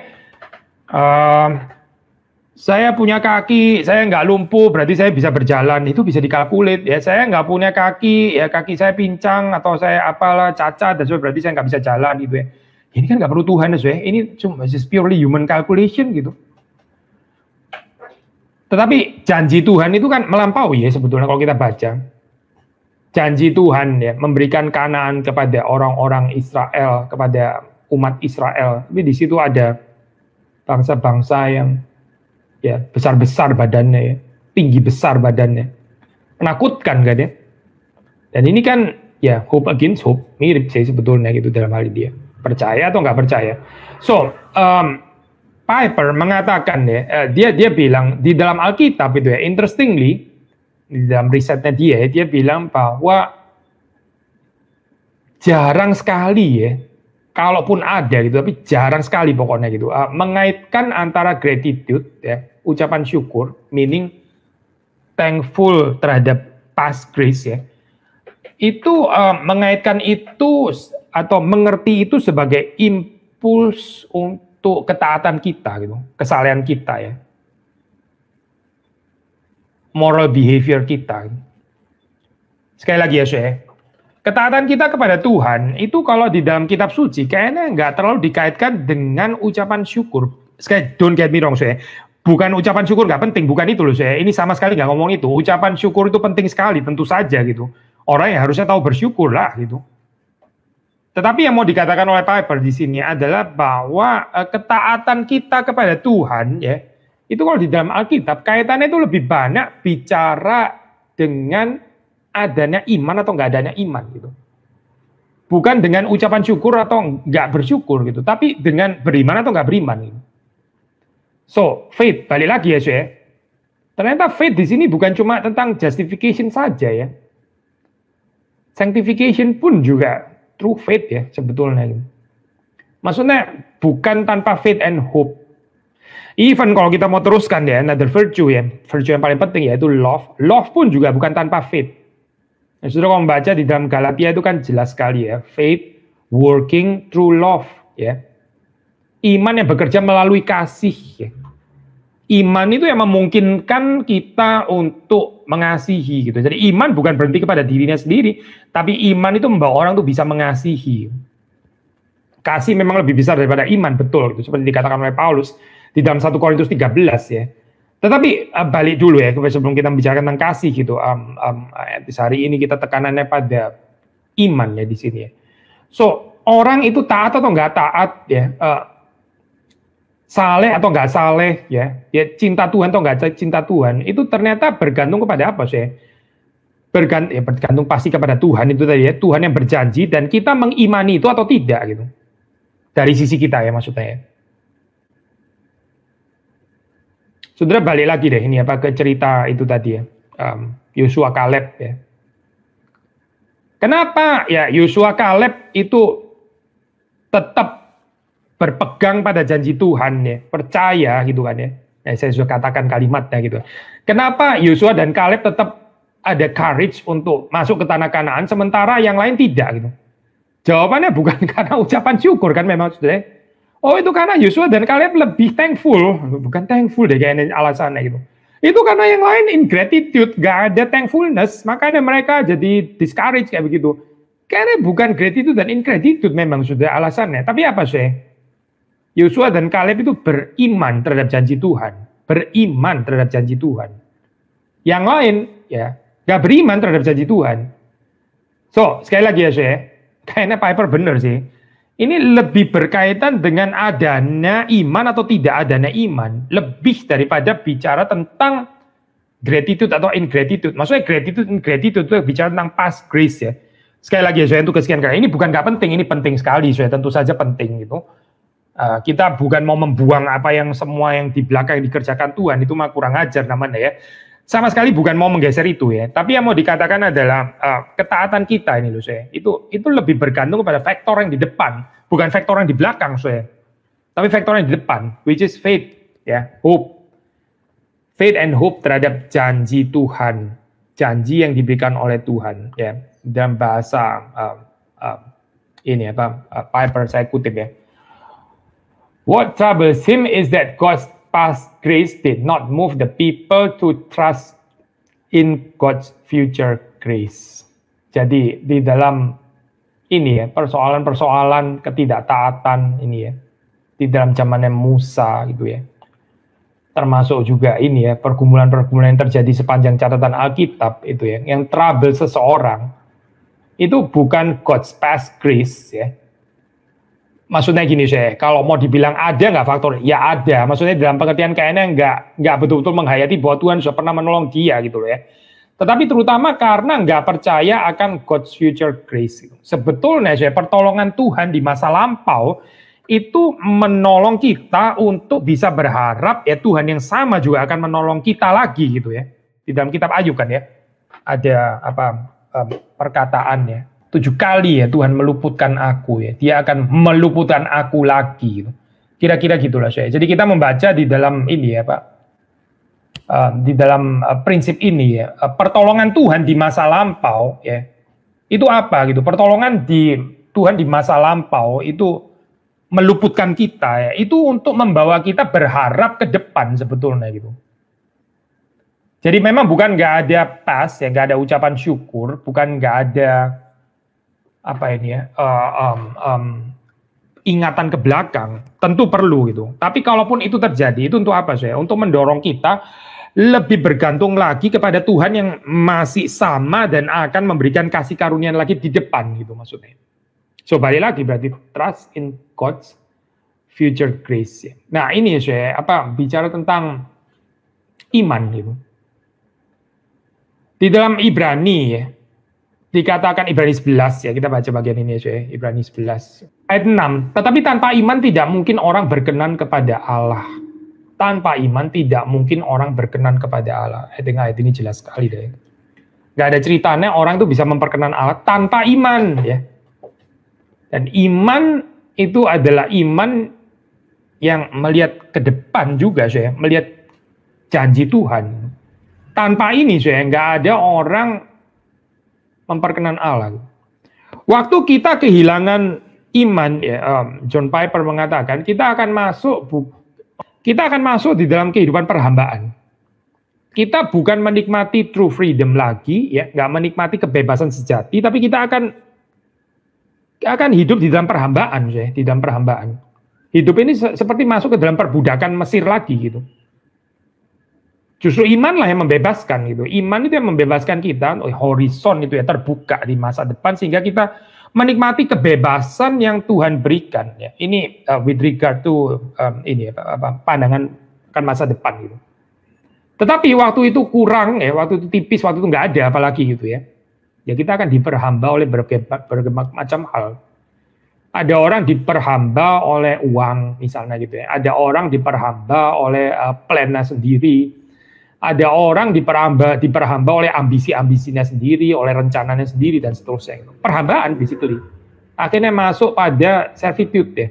Saya punya kaki, saya nggak lumpuh, berarti saya bisa berjalan, itu bisa dikalkulit. Ya saya nggak punya kaki, ya kaki saya pincang atau saya apalah cacat, dan berarti saya nggak bisa jalan gitu ya. Ini kan nggak perlu Tuhan ya, ini cuma just purely human calculation gitu. Tetapi janji Tuhan itu kan melampaui ya sebetulnya kalau kita baca. Janji Tuhan ya memberikan Kanaan kepada orang-orang Israel, kepada umat Israel. Tapi di situ ada bangsa-bangsa yang ya besar-besar badannya ya, tinggi besar badannya, menakutkan kan ya. Dan ini kan ya hope against hope, mirip sih sebetulnya gitu dalam hal ini dia. Percaya atau nggak percaya. So, Piper mengatakan ya, dia bilang di dalam Alkitab itu ya, interestingly, di dalam risetnya dia bilang bahwa jarang sekali ya, kalaupun ada gitu, tapi jarang sekali pokoknya gitu, mengaitkan antara gratitude ya, ucapan syukur, meaning thankful terhadap past grace ya, itu mengaitkan itu atau mengerti itu sebagai impuls untuk ketaatan kita gitu, kesalehan kita ya, moral behavior kita. Sekali lagi ya saya, ketaatan kita kepada Tuhan itu kalau di dalam kitab suci kayaknya nggak terlalu dikaitkan dengan ucapan syukur. Sekali, don't get me wrong saya, bukan ucapan syukur nggak penting, bukan itu loh saya. Ini sama sekali nggak ngomong itu. Ucapan syukur itu penting sekali, tentu saja gitu. Orang yang harusnya tahu bersyukur lah gitu. Tetapi yang mau dikatakan oleh Piper di sini adalah bahwa ketaatan kita kepada Tuhan ya, itu kalau di dalam Alkitab kaitannya itu lebih banyak bicara dengan adanya iman atau nggak adanya iman gitu. Bukan dengan ucapan syukur atau nggak bersyukur gitu, tapi dengan beriman atau nggak beriman gitu. So, faith, balik lagi ya saya. Ternyata faith di sini bukan cuma tentang justification saja ya. Sanctification pun juga true faith ya sebetulnya. Maksudnya bukan tanpa faith and hope. Even kalau kita mau teruskan ya, another virtue ya, virtue yang paling penting yaitu love. Love pun juga bukan tanpa faith. Nah, saudara kalau membaca di dalam Galatia itu kan jelas sekali ya, faith working through love ya. Iman yang bekerja melalui kasih ya. Iman itu yang memungkinkan kita untuk mengasihi gitu. Jadi iman bukan berhenti kepada dirinya sendiri, tapi iman itu membawa orang tuh bisa mengasihi. Kasih memang lebih besar daripada iman, betul gitu. Seperti dikatakan oleh Paulus di dalam 1 Korintus 13 ya. Tetapi balik dulu ya sebelum kita bicara tentang kasih gitu. Hari ini kita tekanannya pada iman ya di sini ya. So orang itu taat atau nggak taat ya. Saleh atau nggak saleh ya, cinta Tuhan atau nggak cinta Tuhan, itu ternyata bergantung kepada apa sih? Bergantung pasti kepada Tuhan itu tadi ya, Tuhan yang berjanji dan kita mengimani itu atau tidak gitu. Dari sisi kita ya maksudnya ya. Saudara balik lagi deh ini apa ke cerita itu tadi ya, Yosua Kaleb ya. Kenapa ya Yosua Kaleb itu tetap berpegang pada janji Tuhan ya, percaya gitu kan ya. Saya sudah katakan kalimatnya gitu. Kenapa Yosua dan Kaleb tetap ada courage untuk masuk ke tanah Kanaan sementara yang lain tidak gitu? Jawabannya bukan karena ucapan syukur kan memang sudah. Oh itu karena Yosua dan Kaleb lebih thankful, bukan thankful deh kayaknya alasannya gitu. Itu karena yang lain ingratitude, gak ada thankfulness, makanya mereka jadi discourage kayak begitu. Karena bukan gratitude dan ingratitude memang sudah alasannya. Tapi apa sih? Yosua dan Kaleb itu beriman terhadap janji Tuhan, beriman terhadap janji Tuhan. Yang lain ya nggak beriman terhadap janji Tuhan. So sekali lagi ya saya, kayaknya Piper bener sih. Ini lebih berkaitan dengan adanya iman atau tidak adanya iman, lebih daripada bicara tentang gratitude atau ingratitude. Maksudnya ingratitude itu bicara tentang past grace ya. Sekali lagi ya saya, untuk kesekian kali ini bukan nggak penting, ini penting sekali saya, tentu saja penting gitu. Kita bukan mau membuang apa yang semua yang di belakang dikerjakan Tuhan, itu mah kurang ajar namanya ya. Sama sekali bukan mau menggeser itu ya. Tapi yang mau dikatakan adalah ketaatan kita ini loh saya. Itu lebih bergantung pada faktor yang di depan, bukan faktor yang di belakang saya. Tapi faktor yang di depan, which is faith ya, hope. Faith and hope terhadap janji Tuhan, janji yang diberikan oleh Tuhan ya. Dalam bahasa ini apa Piper saya kutip ya. What troubles him is that God's past grace did not move the people to trust in God's future grace. Jadi di dalam ini ya, persoalan-persoalan ketidaktaatan ini ya, di dalam zamannya Musa gitu ya. Termasuk juga ini ya, pergumulan-pergumulan yang terjadi sepanjang catatan Alkitab itu ya, yang trouble seseorang itu bukan God's past grace ya. Maksudnya gini saya, kalau mau dibilang ada nggak faktor? Ya ada. Maksudnya dalam pengertian kayaknya nggak betul-betul menghayati bahwa Tuhan sudah pernah menolong dia gitu loh ya. Tetapi terutama karena nggak percaya akan God's future grace. Sebetulnya saya, pertolongan Tuhan di masa lampau itu menolong kita untuk bisa berharap ya Tuhan yang sama juga akan menolong kita lagi gitu ya. Di dalam kitab Ayub kan ya, ada perkataan ya. 7 kali ya Tuhan meluputkan aku ya. Dia akan meluputkan aku lagi. Kira-kira gitulah saya. Jadi kita membaca di dalam ini ya Pak. Di dalam prinsip ini ya. Pertolongan Tuhan di masa lampau ya. Itu apa gitu. Pertolongan di Tuhan di masa lampau itu meluputkan kita ya. Itu untuk membawa kita berharap ke depan sebetulnya gitu. Jadi memang bukan nggak ada pas ya. Nggak ada ucapan syukur. Bukan nggak ada apa ini ya, ingatan ke belakang, tentu perlu gitu. Tapi kalaupun itu terjadi, itu untuk apa saya? Untuk mendorong kita lebih bergantung lagi kepada Tuhan yang masih sama dan akan memberikan kasih karunia lagi di depan gitu maksudnya. So balik lagi berarti trust in God's future grace. Nah ini saya bicara tentang iman gitu. Di dalam Ibrani ya, dikatakan Ibrani 11 ya, kita baca bagian ini ya, Ibrani 11 ayat 6. Tetapi tanpa iman tidak mungkin orang berkenan kepada Allah. Tanpa iman tidak mungkin orang berkenan kepada Allah. Ayat ini jelas sekali deh. Gak ada ceritanya orang itu bisa memperkenan Allah tanpa iman ya. Dan iman itu adalah iman yang melihat ke depan juga saya, melihat janji Tuhan. Tanpa ini saya nggak ada orang memperkenan Allah. Waktu kita kehilangan iman, ya, John Piper mengatakan kita akan masuk di dalam kehidupan perhambaan. Kita bukan menikmati true freedom lagi, ya, nggak menikmati kebebasan sejati, tapi kita akan hidup di dalam perhambaan, ya, di dalam perhambaan. Hidup ini seperti masuk ke dalam perbudakan Mesir lagi, gitu. Justru imanlah yang membebaskan gitu. Iman itu yang membebaskan kita, horizon itu ya terbuka di masa depan sehingga kita menikmati kebebasan yang Tuhan berikan. Ya. Ini with regard to pandangan kan masa depan gitu. Tetapi waktu itu kurang ya, waktu itu tipis, waktu itu nggak ada apalagi gitu ya. Ya kita akan diperhamba oleh berbagai macam hal. Ada orang diperhamba oleh uang misalnya gitu ya. Ada orang diperhamba oleh plannya sendiri. Ada orang diperhamba oleh ambisi-ambisinya sendiri, oleh rencananya sendiri, dan seterusnya. Perhambaan basically. Akhirnya masuk pada servitude ya.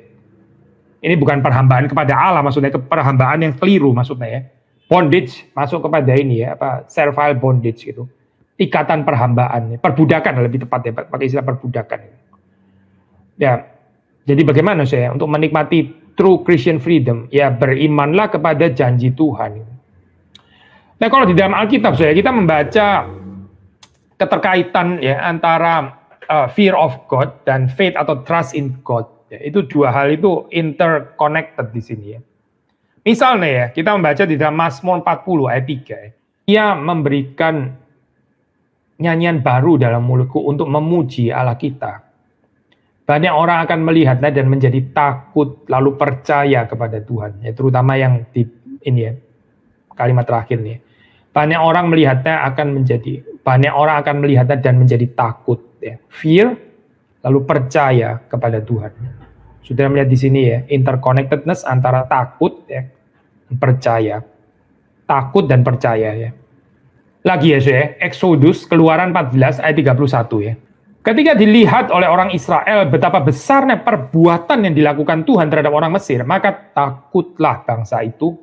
Ini bukan perhambaan kepada Allah, maksudnya perhambaan yang keliru maksudnya ya. Bondage, masuk kepada ini ya, servile bondage gitu. Ikatan perhambaan, perbudakan lebih tepat ya, pakai istilah perbudakan. Ya, jadi bagaimana saya untuk menikmati true Christian freedom? Ya berimanlah kepada janji Tuhan. Nah kalau di dalam Alkitab saya kita membaca keterkaitan ya antara fear of God dan faith atau trust in God. Ya, itu dua hal itu interconnected di sini ya. Misalnya ya, kita membaca di dalam Mazmur 40 ayat 3 ya. Ia memberikan nyanyian baru dalam mulutku untuk memuji Allah kita. Banyak orang akan melihatnya dan menjadi takut lalu percaya kepada Tuhan. Ya, terutama yang di ini ya, kalimat terakhir nih. Banyak orang akan melihatnya dan menjadi takut ya. Fear lalu percaya kepada Tuhan. Sudah melihat di sini ya, interconnectedness antara takut ya, percaya. Takut dan percaya ya. Lagi ya, Exodus Keluaran 14 ayat 31 ya. Ketika dilihat oleh orang Israel betapa besarnya perbuatan yang dilakukan Tuhan terhadap orang Mesir, maka takutlah bangsa itu,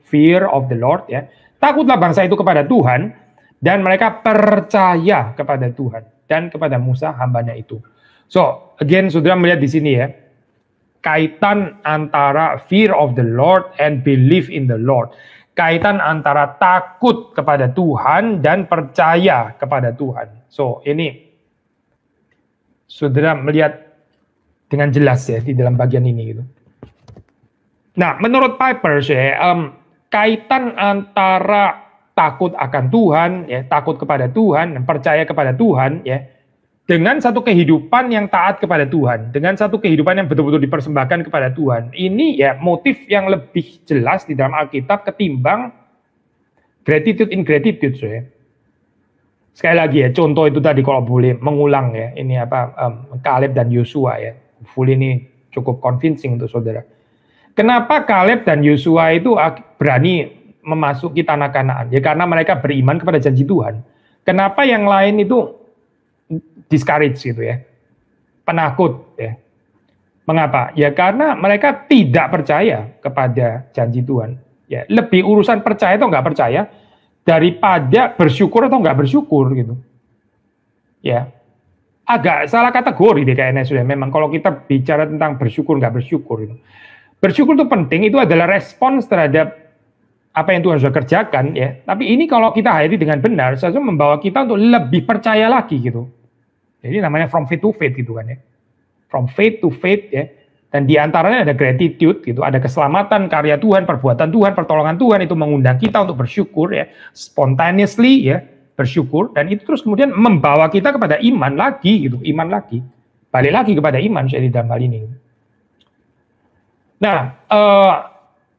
fear of the Lord ya. Takutlah bangsa itu kepada Tuhan dan mereka percaya kepada Tuhan dan kepada Musa hambanya itu. So, again saudara melihat di sini ya, kaitan antara fear of the Lord and belief in the Lord. Kaitan antara takut kepada Tuhan dan percaya kepada Tuhan. So, ini saudara melihat dengan jelas ya di dalam bagian ini gitu. Nah, menurut Piper ya, kaitan antara takut akan Tuhan, ya, takut kepada Tuhan dan percaya kepada Tuhan, ya, dengan satu kehidupan yang taat kepada Tuhan, dengan satu kehidupan yang betul-betul dipersembahkan kepada Tuhan. Ini ya motif yang lebih jelas di dalam Alkitab ketimbang gratitude ingratitude, ya. Sekali lagi ya, contoh itu tadi kalau boleh mengulang ya, ini Kaleb dan Yosua ya. Full ini cukup convincing untuk saudara. Kenapa Kaleb dan Yosua itu berani memasuki tanah Kanaan? Ya karena mereka beriman kepada janji Tuhan. Kenapa yang lain itu discourage gitu ya, penakut ya? Mengapa? Ya karena mereka tidak percaya kepada janji Tuhan. Ya lebih urusan percaya atau nggak percaya daripada bersyukur atau nggak bersyukur gitu. Ya, agak salah kategori deh kayaknya sudah. Memang kalau kita bicara tentang bersyukur nggak bersyukur gitu. Bersyukur itu penting, itu adalah respons terhadap apa yang Tuhan sudah kerjakan ya. Tapi ini kalau kita hayati dengan benar, seharusnya membawa kita untuk lebih percaya lagi gitu. Jadi namanya from faith to faith gitu kan ya. From faith to faith ya. Dan di antaranya ada gratitude gitu, ada keselamatan, karya Tuhan, perbuatan Tuhan, pertolongan Tuhan, itu mengundang kita untuk bersyukur ya, spontaneously ya, bersyukur, dan itu terus kemudian membawa kita kepada iman lagi gitu, iman lagi. Balik lagi kepada iman saya di dalam hal ini. Nah,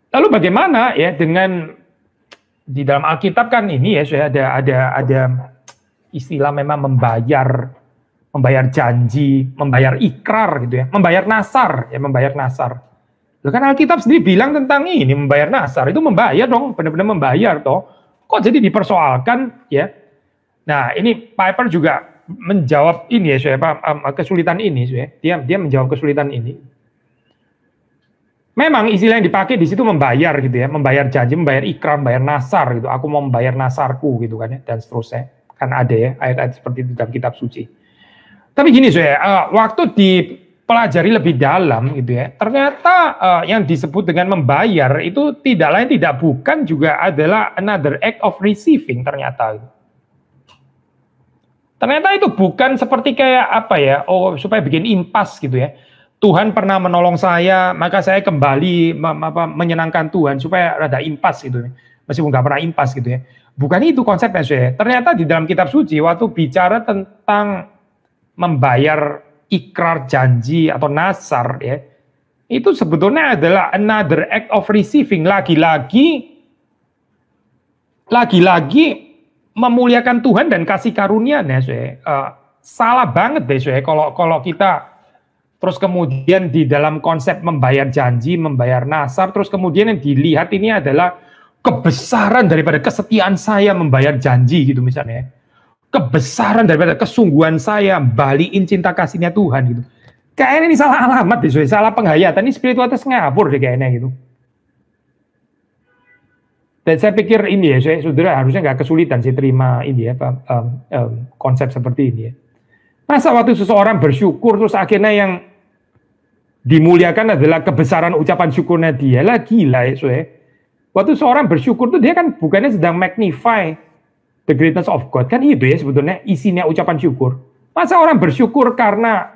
lalu bagaimana ya dengan di dalam Alkitab kan ini ya, saya ada istilah memang membayar janji, membayar ikrar gitu ya, membayar nasar ya, membayar nasar. Loh kan Alkitab sendiri bilang tentang ini membayar nasar, itu membayar dong, benar-benar membayar toh. Kok jadi dipersoalkan ya? Nah, ini Piper juga menjawab ini ya, saya kesulitan ini ya. Dia menjawab kesulitan ini. Memang istilah yang dipakai di situ membayar gitu ya, membayar janji, membayar ikrar, membayar nasar gitu. Aku mau membayar nasarku gitu kan ya, dan seterusnya. Kan ada ya ayat-ayat seperti itu dalam kitab suci. Tapi gini saya, waktu dipelajari lebih dalam gitu ya, ternyata yang disebut dengan membayar itu tidak lain tidak bukan juga adalah another act of receiving ternyata. Ternyata itu bukan seperti kayak apa ya, supaya bikin impas gitu ya. Tuhan pernah menolong saya, maka saya kembali menyenangkan Tuhan supaya rada impas gitu ya. Meskipun nggak pernah impas gitu ya. Bukan itu konsepnya saya. Ternyata di dalam kitab suci waktu bicara tentang membayar ikrar janji atau nasar ya, itu sebetulnya adalah another act of receiving, lagi-lagi memuliakan Tuhan dan kasih karunia-Nya. Salah banget deh saya kalau kita terus kemudian di dalam konsep membayar janji, membayar nasar, terus kemudian yang dilihat ini adalah kebesaran daripada kesetiaan saya membayar janji gitu misalnya. Kebesaran daripada kesungguhan saya balikin cinta kasihnya Tuhan gitu. Kayaknya ini salah alamat deh, salah penghayatan, ini spiritualitas ngabur deh kayaknya gitu. Dan saya pikir ini ya, saudara harusnya nggak kesulitan sih terima ini ya, konsep seperti ini ya. Masa waktu seseorang bersyukur terus akhirnya yang dimuliakan adalah kebesaran ucapan syukurnya dia, lah gila ya. Waktu seorang bersyukur tuh dia kan bukannya sedang magnify the greatness of God, kan itu ya sebetulnya isinya ucapan syukur. Masa orang bersyukur karena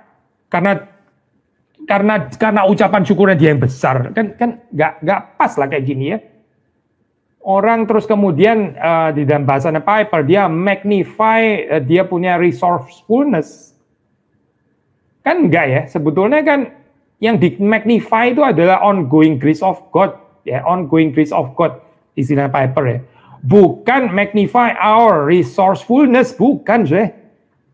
karena ucapan syukurnya dia yang besar, kan nggak pas lah kayak gini ya. Orang terus kemudian di dalam bahasanya Piper dia magnify dia punya resourcefulness. Kan enggak ya, sebetulnya kan yang di magnify itu adalah ongoing grace of God, ya, ongoing grace of God istilah Piper ya. Bukan magnify our resourcefulness, bukan sih.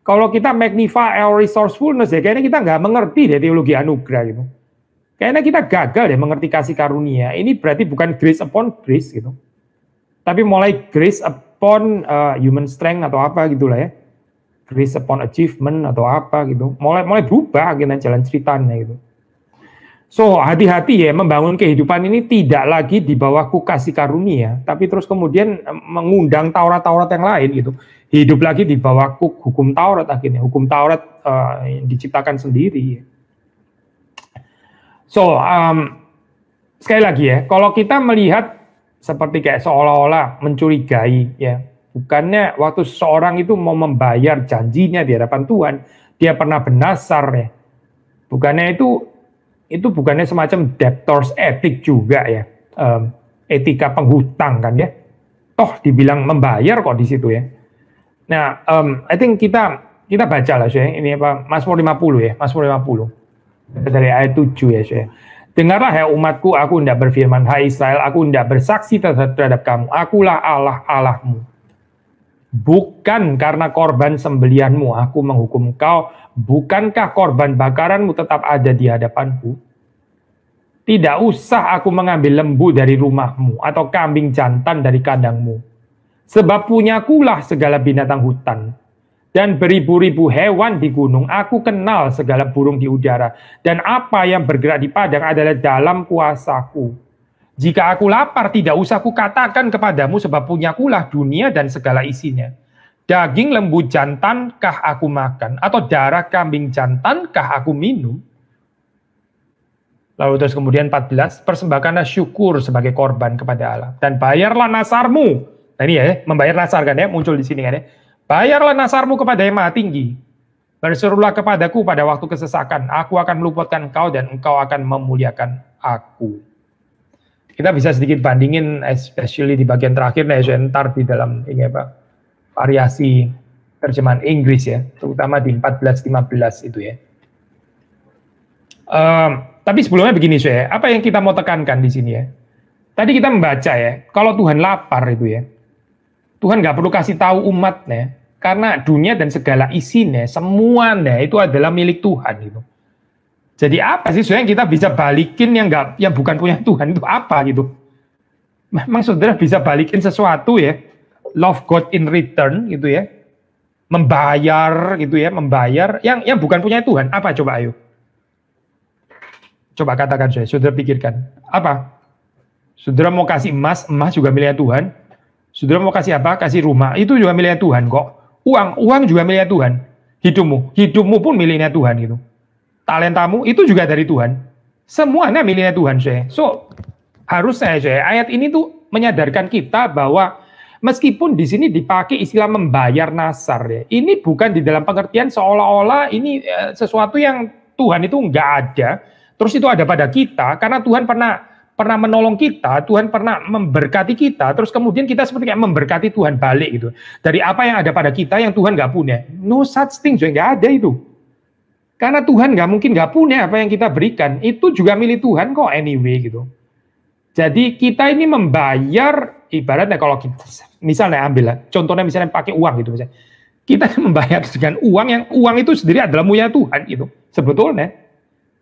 Kalau kita magnify our resourcefulness ya kayaknya kita nggak mengerti deh teologi anugerah gitu. Kayaknya kita gagal deh mengerti kasih karunia. Ini berarti bukan grace upon grace gitu. Tapi mulai grace upon human strength atau apa gitulah ya. Grace upon achievement atau apa gitu. Mulai berubah akhirnya jalan ceritanya gitu. So, hati-hati ya, membangun kehidupan ini tidak lagi di bawahku kasih karunia, tapi terus kemudian mengundang Taurat-Taurat yang lain gitu. Hidup lagi di bawahku hukum Taurat akhirnya, hukum Taurat yang diciptakan sendiri. So, sekali lagi ya, kalau kita melihat seperti kayak seolah-olah mencurigai ya, bukannya waktu seseorang itu mau membayar janjinya di hadapan Tuhan, dia pernah bernasar ya, bukannya itu bukannya semacam debtors ethic juga ya, etika penghutang kan ya, toh dibilang membayar kok di situ ya. Nah, I think kita baca lah saya ini apa Mazmur 50 ya, Mazmur 50 dari ayat 7 ya saya. Dengarlah hai umatku, aku hendak berfirman, hai Israel, aku hendak bersaksi terhadap kamu, akulah Allah Allahmu. Bukan karena korban sembelihanmu aku menghukum kau, bukankah korban bakaranmu tetap ada di hadapanku? Tidak usah aku mengambil lembu dari rumahmu atau kambing jantan dari kandangmu. Sebab punyakulah segala binatang hutan dan beribu-ribu hewan di gunung. Aku kenal segala burung di udara dan apa yang bergerak di padang adalah dalam kuasaku. Jika aku lapar, tidak usah kukatakan kepadamu, sebab punyakulah dunia dan segala isinya. Daging lembu jantankah aku makan, atau darah kambing jantankah aku minum? Lalu terus kemudian 14, persembahkanlah syukur sebagai korban kepada Allah, dan bayarlah nasarmu. Nah ini ya, membayar nasar kan ya, muncul di sini kan ya. Bayarlah nasarmu kepada yang maha tinggi. Berserulah kepadaku pada waktu kesesakan, aku akan meluputkan engkau dan engkau akan memuliakan aku. Kita bisa sedikit bandingin, especially di bagian terakhir, nah, ntar di dalam ini apa, variasi terjemahan Inggris ya, terutama di 14-15 itu ya. Tapi sebelumnya begini saya, apa yang kita mau tekankan di sini ya? Tadi kita membaca ya, kalau Tuhan lapar itu ya, Tuhan nggak perlu kasih tahu umatnya, karena dunia dan segala isinya, semuanya itu adalah milik Tuhan gitu. Jadi apa sih sebenarnya kita bisa balikin yang bukan punya Tuhan itu apa gitu? Memang saudara bisa balikin sesuatu ya, love God in return gitu ya, membayar gitu ya, membayar yang bukan punya Tuhan apa coba ayo? Coba katakan saudara pikirkan apa? Saudara mau kasih emas juga miliknya Tuhan. Saudara mau kasih apa? Kasih rumah, itu juga miliknya Tuhan kok. Uang juga miliknya Tuhan. Hidupmu pun miliknya Tuhan gitu. Talentamu itu juga dari Tuhan. Semuanya miliknya Tuhan, saya. So, harusnya saya ayat ini tuh menyadarkan kita bahwa meskipun di sini dipakai istilah membayar nasar ya, ini bukan di dalam pengertian seolah-olah ini sesuatu yang Tuhan itu nggak ada. Terus itu ada pada kita karena Tuhan pernah menolong kita, Tuhan pernah memberkati kita, terus kemudian kita seperti kayak memberkati Tuhan balik gitu. Dari apa yang ada pada kita yang Tuhan nggak punya. No such thing, nggak ada itu. Karena Tuhan nggak mungkin nggak punya apa yang kita berikan. Itu juga milik Tuhan kok anyway gitu. Jadi kita ini membayar, ibaratnya kalau kita, misalnya ambil lah, contohnya misalnya pakai uang gitu misalnya. Kita membayar dengan uang yang uang itu sendiri adalah punya Tuhan gitu. Sebetulnya.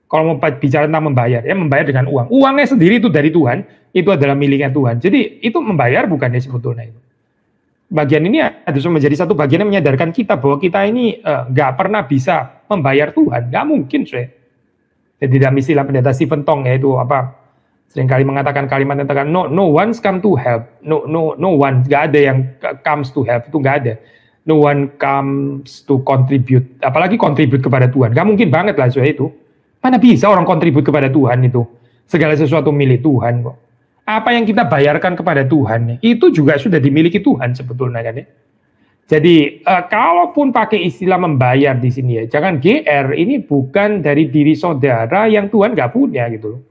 Kalau mau bicara tentang membayar, ya membayar dengan uang. Uangnya sendiri itu dari Tuhan, itu adalah miliknya Tuhan. Jadi itu membayar bukannya sebetulnya itu. Bagian ini harus menjadi satu bagian yang menyadarkan kita bahwa kita ini nggak pernah bisa membayar Tuhan, nggak mungkin, saya. Jadi dalam istilah pendeta Stephen Tong yaitu apa? Seringkali mengatakan kalimat yang katakan no one's come to help, no one, nggak ada yang comes to help, itu nggak ada. No one comes to contribute, apalagi contribute kepada Tuhan, nggak mungkin banget lah soal itu. Mana bisa orang kontribut kepada Tuhan itu? Segala sesuatu milik Tuhan kok. Apa yang kita bayarkan kepada Tuhan, itu juga sudah dimiliki Tuhan sebetulnya kan ya. Jadi kalaupun pakai istilah membayar di sini ya, jangan GR, ini bukan dari diri saudara yang Tuhan nggak punya gitu loh.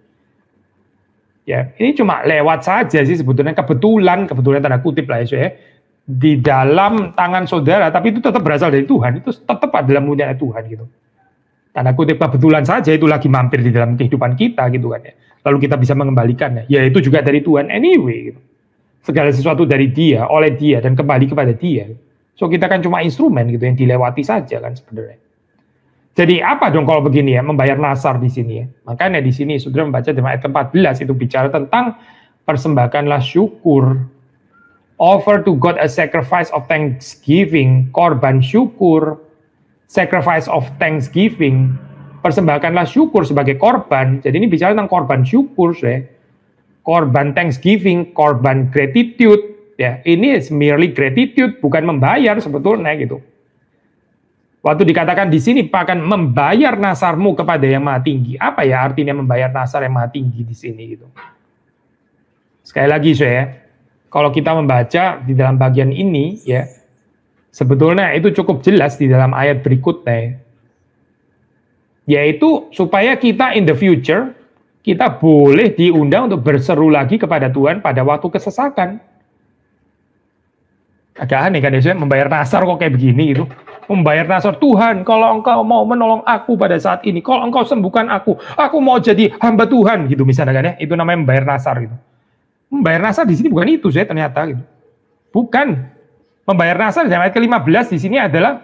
Ya, ini cuma lewat saja sih sebetulnya, kebetulan tanda kutip lah ya, di dalam tangan saudara, tapi itu tetap berasal dari Tuhan, itu tetap adalah punya Tuhan gitu. Tanda kutip kebetulan saja itu lagi mampir di dalam kehidupan kita gitu kan ya. Lalu kita bisa mengembalikannya, ya itu juga dari Tuhan anyway gitu. Segala sesuatu dari Dia, oleh Dia, dan kembali kepada Dia. So kita kan cuma instrumen gitu yang dilewati saja kan sebenarnya. Jadi apa dong kalau begini ya, membayar nasar di sini ya. Makanya di sini saudara membaca di ayat 14 itu bicara tentang persembahkanlah syukur. Offer to God a sacrifice of thanksgiving, korban syukur, sacrifice of thanksgiving. Persembahkanlah syukur sebagai korban. Jadi ini bicara tentang korban syukur ya. Korban thanksgiving, korban gratitude. Ya, ini is merely gratitude, bukan membayar sebetulnya gitu. Waktu dikatakan di sini akan membayar nasarmu kepada yang maha tinggi. Apa ya artinya membayar nasar yang maha tinggi di sini gitu? Sekali lagi saya, kalau kita membaca di dalam bagian ini ya, sebetulnya itu cukup jelas di dalam ayat berikutnya. Yaitu supaya kita in the future kita boleh diundang untuk berseru lagi kepada Tuhan pada waktu kesesakan. Agak aneh kan ya, membayar nasar kok kayak begini gitu. Membayar nasar, Tuhan kalau engkau mau menolong aku pada saat ini, kalau engkau sembuhkan aku mau jadi hamba Tuhan gitu misalnya kan ya. Itu namanya membayar nasar gitu. Membayar nasar di sini bukan itu saya ternyata gitu. Bukan. Membayar nasar di ayat ke-15 di sini adalah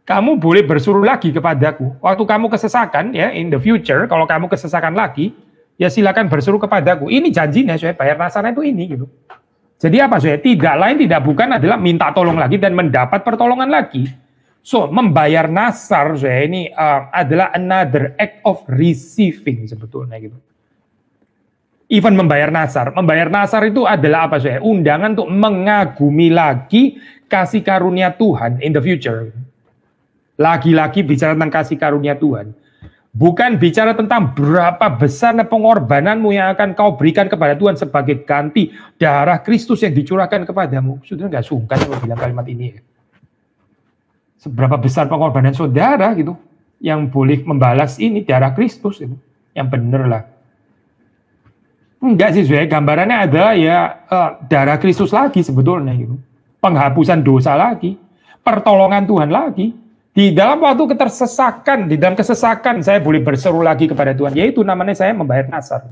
kamu boleh bersuruh lagi kepadaku. Waktu kamu kesesakan ya, in the future kalau kamu kesesakan lagi, ya silakan bersuruh kepadaku. Ini janjinya saya bayar nasarnya itu ini gitu. Jadi apa saya? Tidak lain tidak bukan adalah minta tolong lagi dan mendapat pertolongan lagi. So, membayar nasar saya ini adalah another act of receiving sebetulnya gitu. Even membayar nasar itu adalah apa saya? Undangan untuk mengagumi lagi kasih karunia Tuhan in the future. Lagi-lagi bicara tentang kasih karunia Tuhan. Bukan bicara tentang berapa besar pengorbananmu yang akan kau berikan kepada Tuhan sebagai ganti darah Kristus yang dicurahkan kepadamu. Saudara nggak sungkan kalau bilang kalimat ini ya. Seberapa besar pengorbanan saudara gitu yang boleh membalas ini darah Kristus itu. Yang bener lah. Enggak sih saudara, gambarannya ada ya darah Kristus lagi sebetulnya gitu. Penghapusan dosa lagi, pertolongan Tuhan lagi. Di dalam waktu ketersesakan, di dalam kesesakan saya boleh berseru lagi kepada Tuhan. Yaitu namanya saya membayar nasar.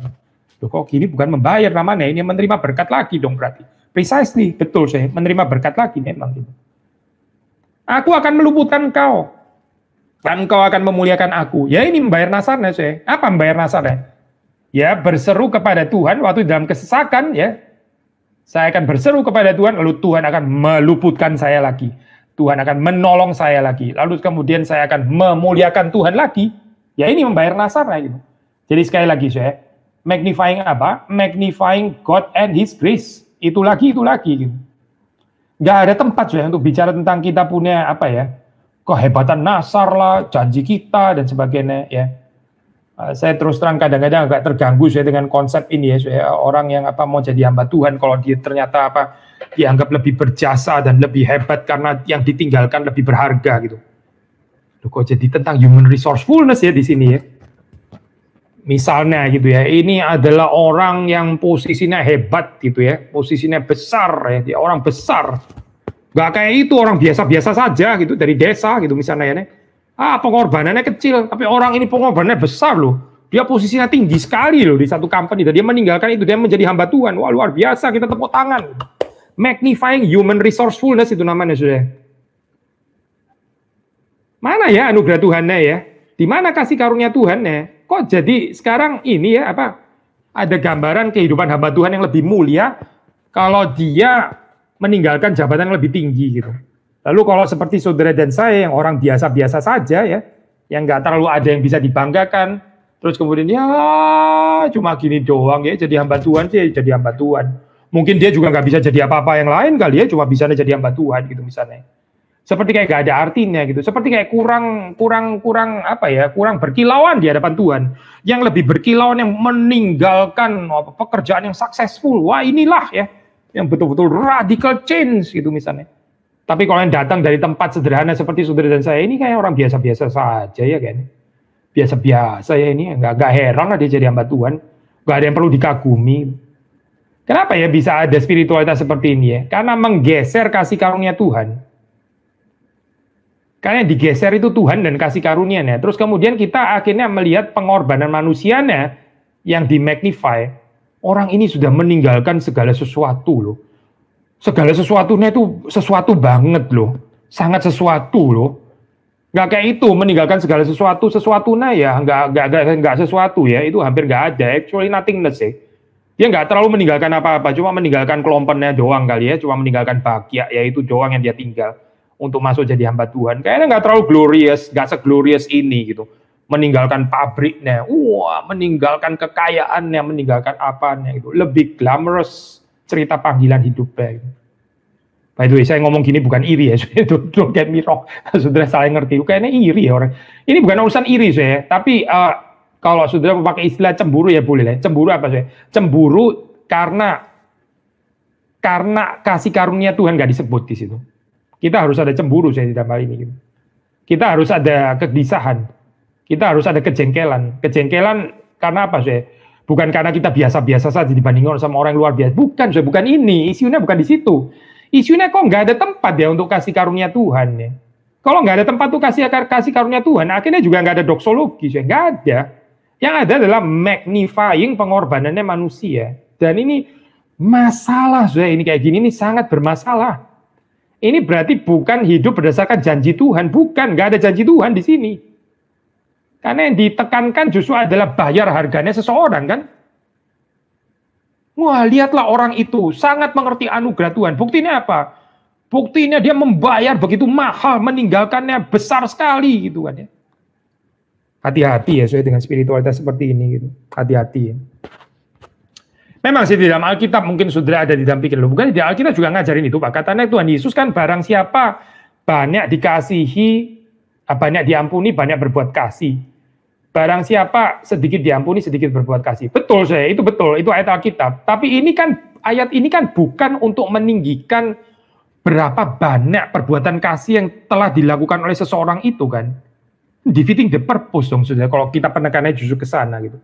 Loh, kok gini bukan membayar namanya, ini menerima berkat lagi dong berarti. Precisely, betul saya menerima berkat lagi memang. Aku akan meluputkan engkau. Dan engkau akan memuliakan aku. Ya ini membayar nasarnya saya. Apa membayar nasarnya? Ya berseru kepada Tuhan waktu dalam kesesakan ya. Saya akan berseru kepada Tuhan, lalu Tuhan akan meluputkan saya lagi. Tuhan akan menolong saya lagi. Lalu kemudian saya akan memuliakan Tuhan lagi. Ya ini membayar nasarnya gitu. Jadi sekali lagi saya, magnifying apa? Magnifying God and His grace. Itu lagi gitu. Gak ada tempat saya untuk bicara tentang kita punya apa ya, kehebatan nasar lah, janji kita dan sebagainya ya. Saya terus terang kadang-kadang agak terganggu saya dengan konsep ini ya, saya orang yang apa mau jadi hamba Tuhan kalau dia ternyata apa dianggap lebih berjasa dan lebih hebat karena yang ditinggalkan lebih berharga gitu. Loh, kok jadi tentang human resourcefulness ya di sini ya. Misalnya gitu ya, ini adalah orang yang posisinya hebat gitu ya, posisinya besar ya, dia orang besar. Gak kayak itu orang biasa-biasa saja gitu dari desa gitu misalnya ya. Pengorbanannya kecil, tapi orang ini pengorbanannya besar loh. Dia posisinya tinggi sekali loh di satu company dan dia meninggalkan itu, dia menjadi hamba Tuhan. Wah luar biasa, kita tepuk tangan. Magnifying human resourcefulness itu namanya sudah. Mana ya anugerah Tuhannya ya? Di mana kasih karunia Tuhannya? Kok jadi sekarang ini ya apa? Ada gambaran kehidupan hamba Tuhan yang lebih mulia kalau dia meninggalkan jabatan yang lebih tinggi gitu. Lalu kalau seperti saudara dan saya yang orang biasa-biasa saja ya, yang nggak terlalu ada yang bisa dibanggakan, terus kemudian ya cuma gini doang ya, jadi hamba Tuhan sih jadi hamba Tuhan. Mungkin dia juga nggak bisa jadi apa-apa yang lain kali ya, cuma bisa jadi hamba Tuhan gitu misalnya. Seperti kayak nggak ada artinya gitu, seperti kayak kurang berkilauan di hadapan Tuhan. Yang lebih berkilauan yang meninggalkan pekerjaan yang successful, wah inilah ya, yang betul-betul radical change gitu misalnya. Tapi kalau yang datang dari tempat sederhana seperti saudara dan saya ini kayak orang biasa-biasa saja ya kan. Biasa-biasa ya ini, nggak heran lah dia jadi hamba Tuhan. Nggak ada yang perlu dikagumi. Kenapa ya bisa ada spiritualitas seperti ini ya? Karena menggeser kasih karunia Tuhan. Karena yang digeser itu Tuhan dan kasih karunia-Nya. Terus kemudian kita akhirnya melihat pengorbanan manusianya yang di-magnify. Orang ini sudah meninggalkan segala sesuatu loh. Segala sesuatunya itu sesuatu banget loh. Sangat sesuatu loh. Nggak kayak itu, meninggalkan segala sesuatunya ya. Nggak sesuatu ya. Itu hampir nggak ada. Actually nothingness ya. Dia nggak terlalu meninggalkan apa-apa. Cuma meninggalkan kelompennya doang kali ya. Cuma meninggalkan bahagia. Ya itu doang yang dia tinggal. Untuk masuk jadi hamba Tuhan. Kayaknya nggak terlalu glorious. Nggak se-glorious ini gitu. Meninggalkan pabriknya. Meninggalkan kekayaannya. Meninggalkan apanya gitu. Lebih glamorous cerita panggilan hidupnya. By the way, saya ngomong gini bukan iri ya, don't get me wrong. Saudara salah ngerti, kayaknya iri ya orang. Ini bukan urusan iri saya, tapi kalau saudara pakai istilah cemburu ya boleh lah. Cemburu apa saya? Cemburu karena kasih karunia Tuhan nggak disebut di situ. Kita harus ada cemburu saya di dalam hal ini. Gitu. Kita harus ada kegelisahan, kita harus ada kejengkelan. Kejengkelan karena apa saya? Bukan karena kita biasa-biasa saja dibandingkan sama orang yang luar biasa. Bukan, bukan ini. Isunya bukan di situ. Isunya kok nggak ada tempat ya untuk kasih karunia Tuhan ya. Kalau nggak ada tempat tuh kasih karunia Tuhan, akhirnya juga nggak ada doksologi. Ya. Nggak ada. Yang ada adalah magnifying pengorbanannya manusia. Dan ini masalah, ini kayak gini ini sangat bermasalah. Ini berarti bukan hidup berdasarkan janji Tuhan. Bukan, nggak ada janji Tuhan di sini. Karena yang ditekankan justru adalah bayar harganya seseorang kan. Wah lihatlah orang itu sangat mengerti anugerah Tuhan. Buktinya apa? Buktinya dia membayar begitu mahal, meninggalkannya besar sekali gitu kan ya. Hati-hati ya saya dengan spiritualitas seperti ini gitu. Hati-hati ya. Memang sih di dalam Alkitab mungkin sudah ada di dalam pikiran. Bukan di Alkitab juga ngajarin itu Pak. Katanya Tuhan Yesus kan barang siapa banyak dikasihi, banyak diampuni, banyak berbuat kasih. Barang siapa sedikit diampuni, sedikit berbuat kasih. Betul saya, itu betul, itu ayat Alkitab. Tapi ini kan ayat ini kan bukan untuk meninggikan berapa banyak perbuatan kasih yang telah dilakukan oleh seseorang itu kan. Defeating the purpose dong saudara. Kalau kita penekanannya justru ke sana gitu.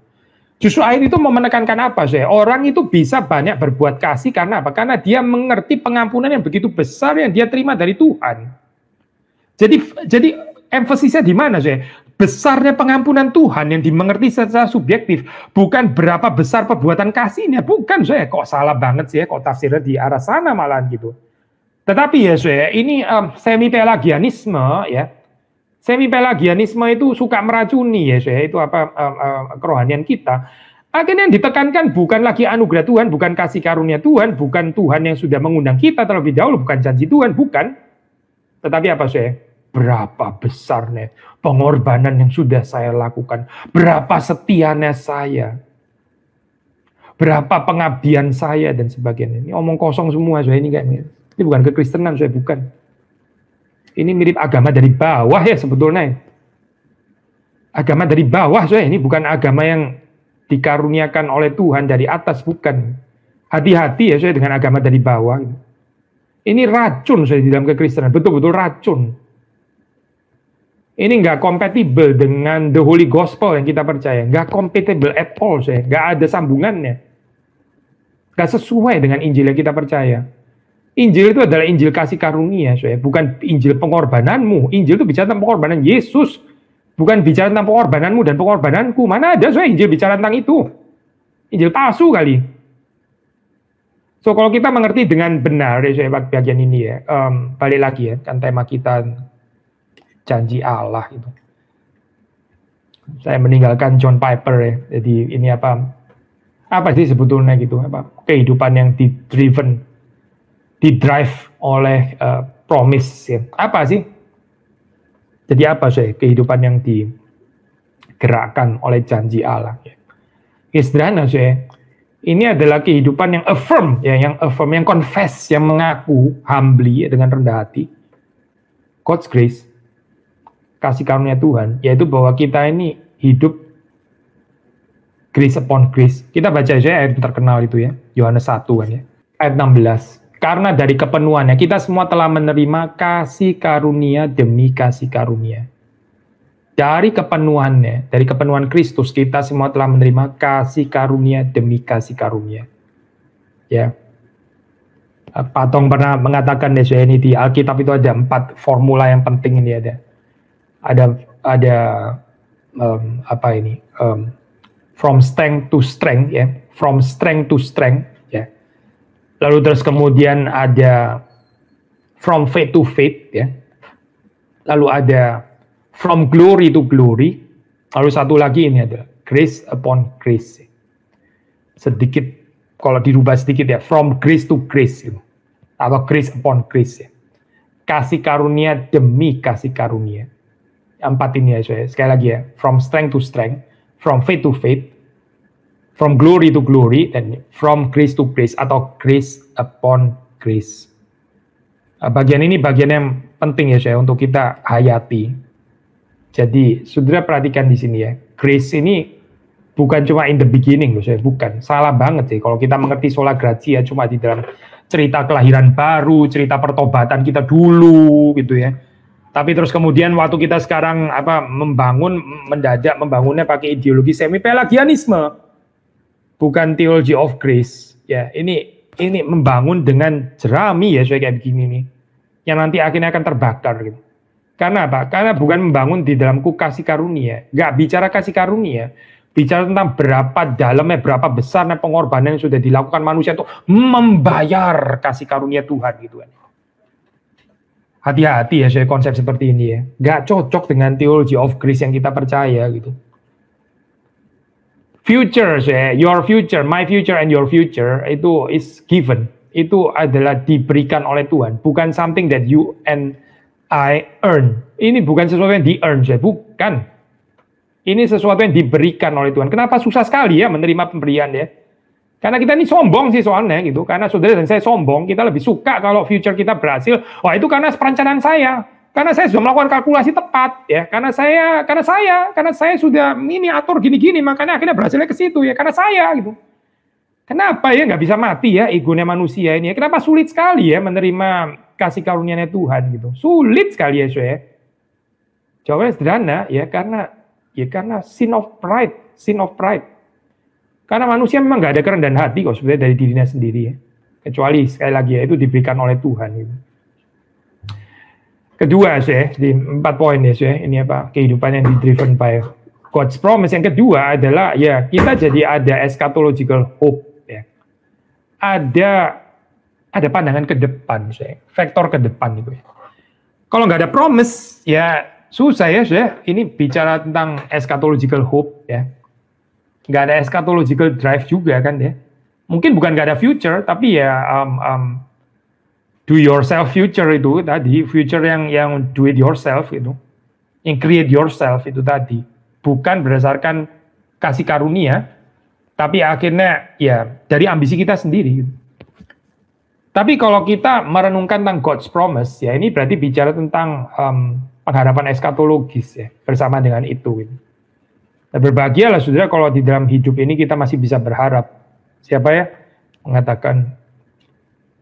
Justru ayat itu mau menekankan apa saya? Orang itu bisa banyak berbuat kasih karena apa? Karena dia mengerti pengampunan yang begitu besar yang dia terima dari Tuhan. Jadi emfasisnya di mana saya? Besarnya pengampunan Tuhan yang dimengerti secara subjektif, bukan berapa besar perbuatan kasihnya, bukan saya kok salah banget sih ya, kok tafsirnya di arah sana malahan gitu. Tetapi ya saya ini semi-pelagianisme ya, semi-pelagianisme itu suka meracuni ya saya, itu kerohanian kita. Akhirnya yang ditekankan bukan lagi anugerah Tuhan, bukan kasih karunia Tuhan, bukan Tuhan yang sudah mengundang kita terlebih dahulu, bukan janji Tuhan, bukan. Tetapi apa saya? Berapa besarnya pengorbanan yang sudah saya lakukan, berapa setianya saya, berapa pengabdian saya dan sebagainya. Ini omong kosong semua saya ini kayaknya. Ini bukan kekristenan saya bukan. Ini mirip agama dari bawah ya sebetulnya. Agama dari bawah saya ini bukan agama yang dikaruniakan oleh Tuhan dari atas, bukan. Hati-hati ya saya dengan agama dari bawah. Ini racun saya di dalam kekristenan, betul-betul racun. Ini nggak kompatibel dengan the Holy Gospel yang kita percaya. Nggak compatible at all, saya. Nggak ada sambungannya. Nggak sesuai dengan Injil yang kita percaya. Injil itu adalah Injil kasih karunia, saya. Bukan Injil pengorbananmu. Injil itu bicara tentang pengorbanan Yesus. Bukan bicara tentang pengorbananmu dan pengorbananku. Mana ada, saya Injil bicara tentang itu. Injil palsu kali. So, kalau kita mengerti dengan benar, ya, saya bagian ini ya. Balik lagi ya, kan tema kita janji Allah itu. Saya meninggalkan John Piper ya. Jadi ini apa sih sebetulnya gitu? Kehidupan yang didrive oleh promise ya. Apa sih? Jadi apa sih kehidupan yang digerakkan oleh janji Allah ya? Sederhana sih. Ini adalah kehidupan yang affirm ya, yang confess, yang mengaku humbly ya, dengan rendah hati. God's grace, kasih karunia Tuhan, yaitu bahwa kita ini hidup grace upon grace. Kita baca aja ayat terkenal itu ya, Yohanes 1 kan ya, ayat 16. Karena dari kepenuhannya, kita semua telah menerima kasih karunia demi kasih karunia. Dari kepenuhannya, dari kepenuhan Kristus, kita semua telah menerima kasih karunia demi kasih karunia. Ya, Pak Tong pernah mengatakan ini di Alkitab itu ada 4 formula yang penting ini ada apa ini? From strength to strength, ya, from strength to strength, ya. Lalu terus kemudian ada from faith to faith, ya. Lalu ada from glory to glory. Lalu satu lagi ini ada grace upon grace. Sedikit, kalau dirubah sedikit ya, from grace to grace, gitu. Atau grace upon grace, ya. Kasih karunia demi kasih karunia. 4 ini ya, sekali lagi ya, from strength to strength, from faith to faith, from glory to glory, dan from grace to grace atau grace upon grace. Bagian ini bagian yang penting ya saya untuk kita hayati. Jadi saudara perhatikan di sini ya, grace ini bukan cuma in the beginning loh saya, bukan. Salah banget sih kalau kita mengerti sola gratia cuma di dalam cerita kelahiran baru, cerita pertobatan kita dulu gitu ya. Tapi terus kemudian waktu kita sekarang mendadak membangunnya pakai ideologi semi pelagianisme, bukan theology of grace. Ya, ini membangun dengan jerami ya kayak begini nih, yang nanti akhirnya akan terbakar gitu. Karena apa? Karena bukan membangun di dalamku kasih karunia, nggak bicara kasih karunia, bicara tentang berapa dalamnya, berapa besarnya pengorbanan yang sudah dilakukan manusia untuk membayar kasih karunia Tuhan gitu kan. Hati-hati ya saya konsep seperti ini ya. Nggak cocok dengan theology of grace yang kita percaya gitu. Future, your future, my future, and your future itu is given. Itu adalah diberikan oleh Tuhan. Bukan something that you and I earn. Ini bukan sesuatu yang di-earn, bukan. Ini sesuatu yang diberikan oleh Tuhan. Kenapa susah sekali ya menerima pemberian ya? Karena kita ini sombong sih soalnya gitu. Karena saudara dan saya sombong, kita lebih suka kalau future kita berhasil. Wah itu karena perencanaan saya. Karena saya sudah melakukan kalkulasi tepat ya. Karena saya sudah ini atur gini-gini, makanya akhirnya berhasilnya ke situ ya. Karena saya gitu. Kenapa ya nggak bisa mati ya egonya manusia ini ya? Kenapa sulit sekali ya menerima kasih karunia-Nya Tuhan gitu? Sulit sekali ya saya. Jawabannya sederhana ya karena sin of pride. Karena manusia memang nggak ada kerendahan hati kok sebenarnya dari dirinya sendiri ya. Kecuali sekali lagi ya itu diberikan oleh Tuhan gitu. Kedua di 4 poin ya ini apa? Kehidupan yang driven by God's promise. Yang kedua adalah ya kita jadi ada eschatological hope ya. Ada pandangan ke depan vektor ke depan itu ya. Kalau nggak ada promise ya susah ya ini bicara tentang eschatological hope ya. Nggak ada eschatological drive juga kan ya. Mungkin bukan nggak ada future, tapi ya do yourself future itu tadi, future yang do it yourself itu, yang create yourself itu tadi, bukan berdasarkan kasih karunia, tapi akhirnya ya dari ambisi kita sendiri. Tapi kalau kita merenungkan tentang God's promise, ya ini berarti bicara tentang pengharapan eskatologis ya, bersama dengan itu. Gitu. Dan berbahagialah saudara kalau di dalam hidup ini kita masih bisa berharap. Siapa ya mengatakan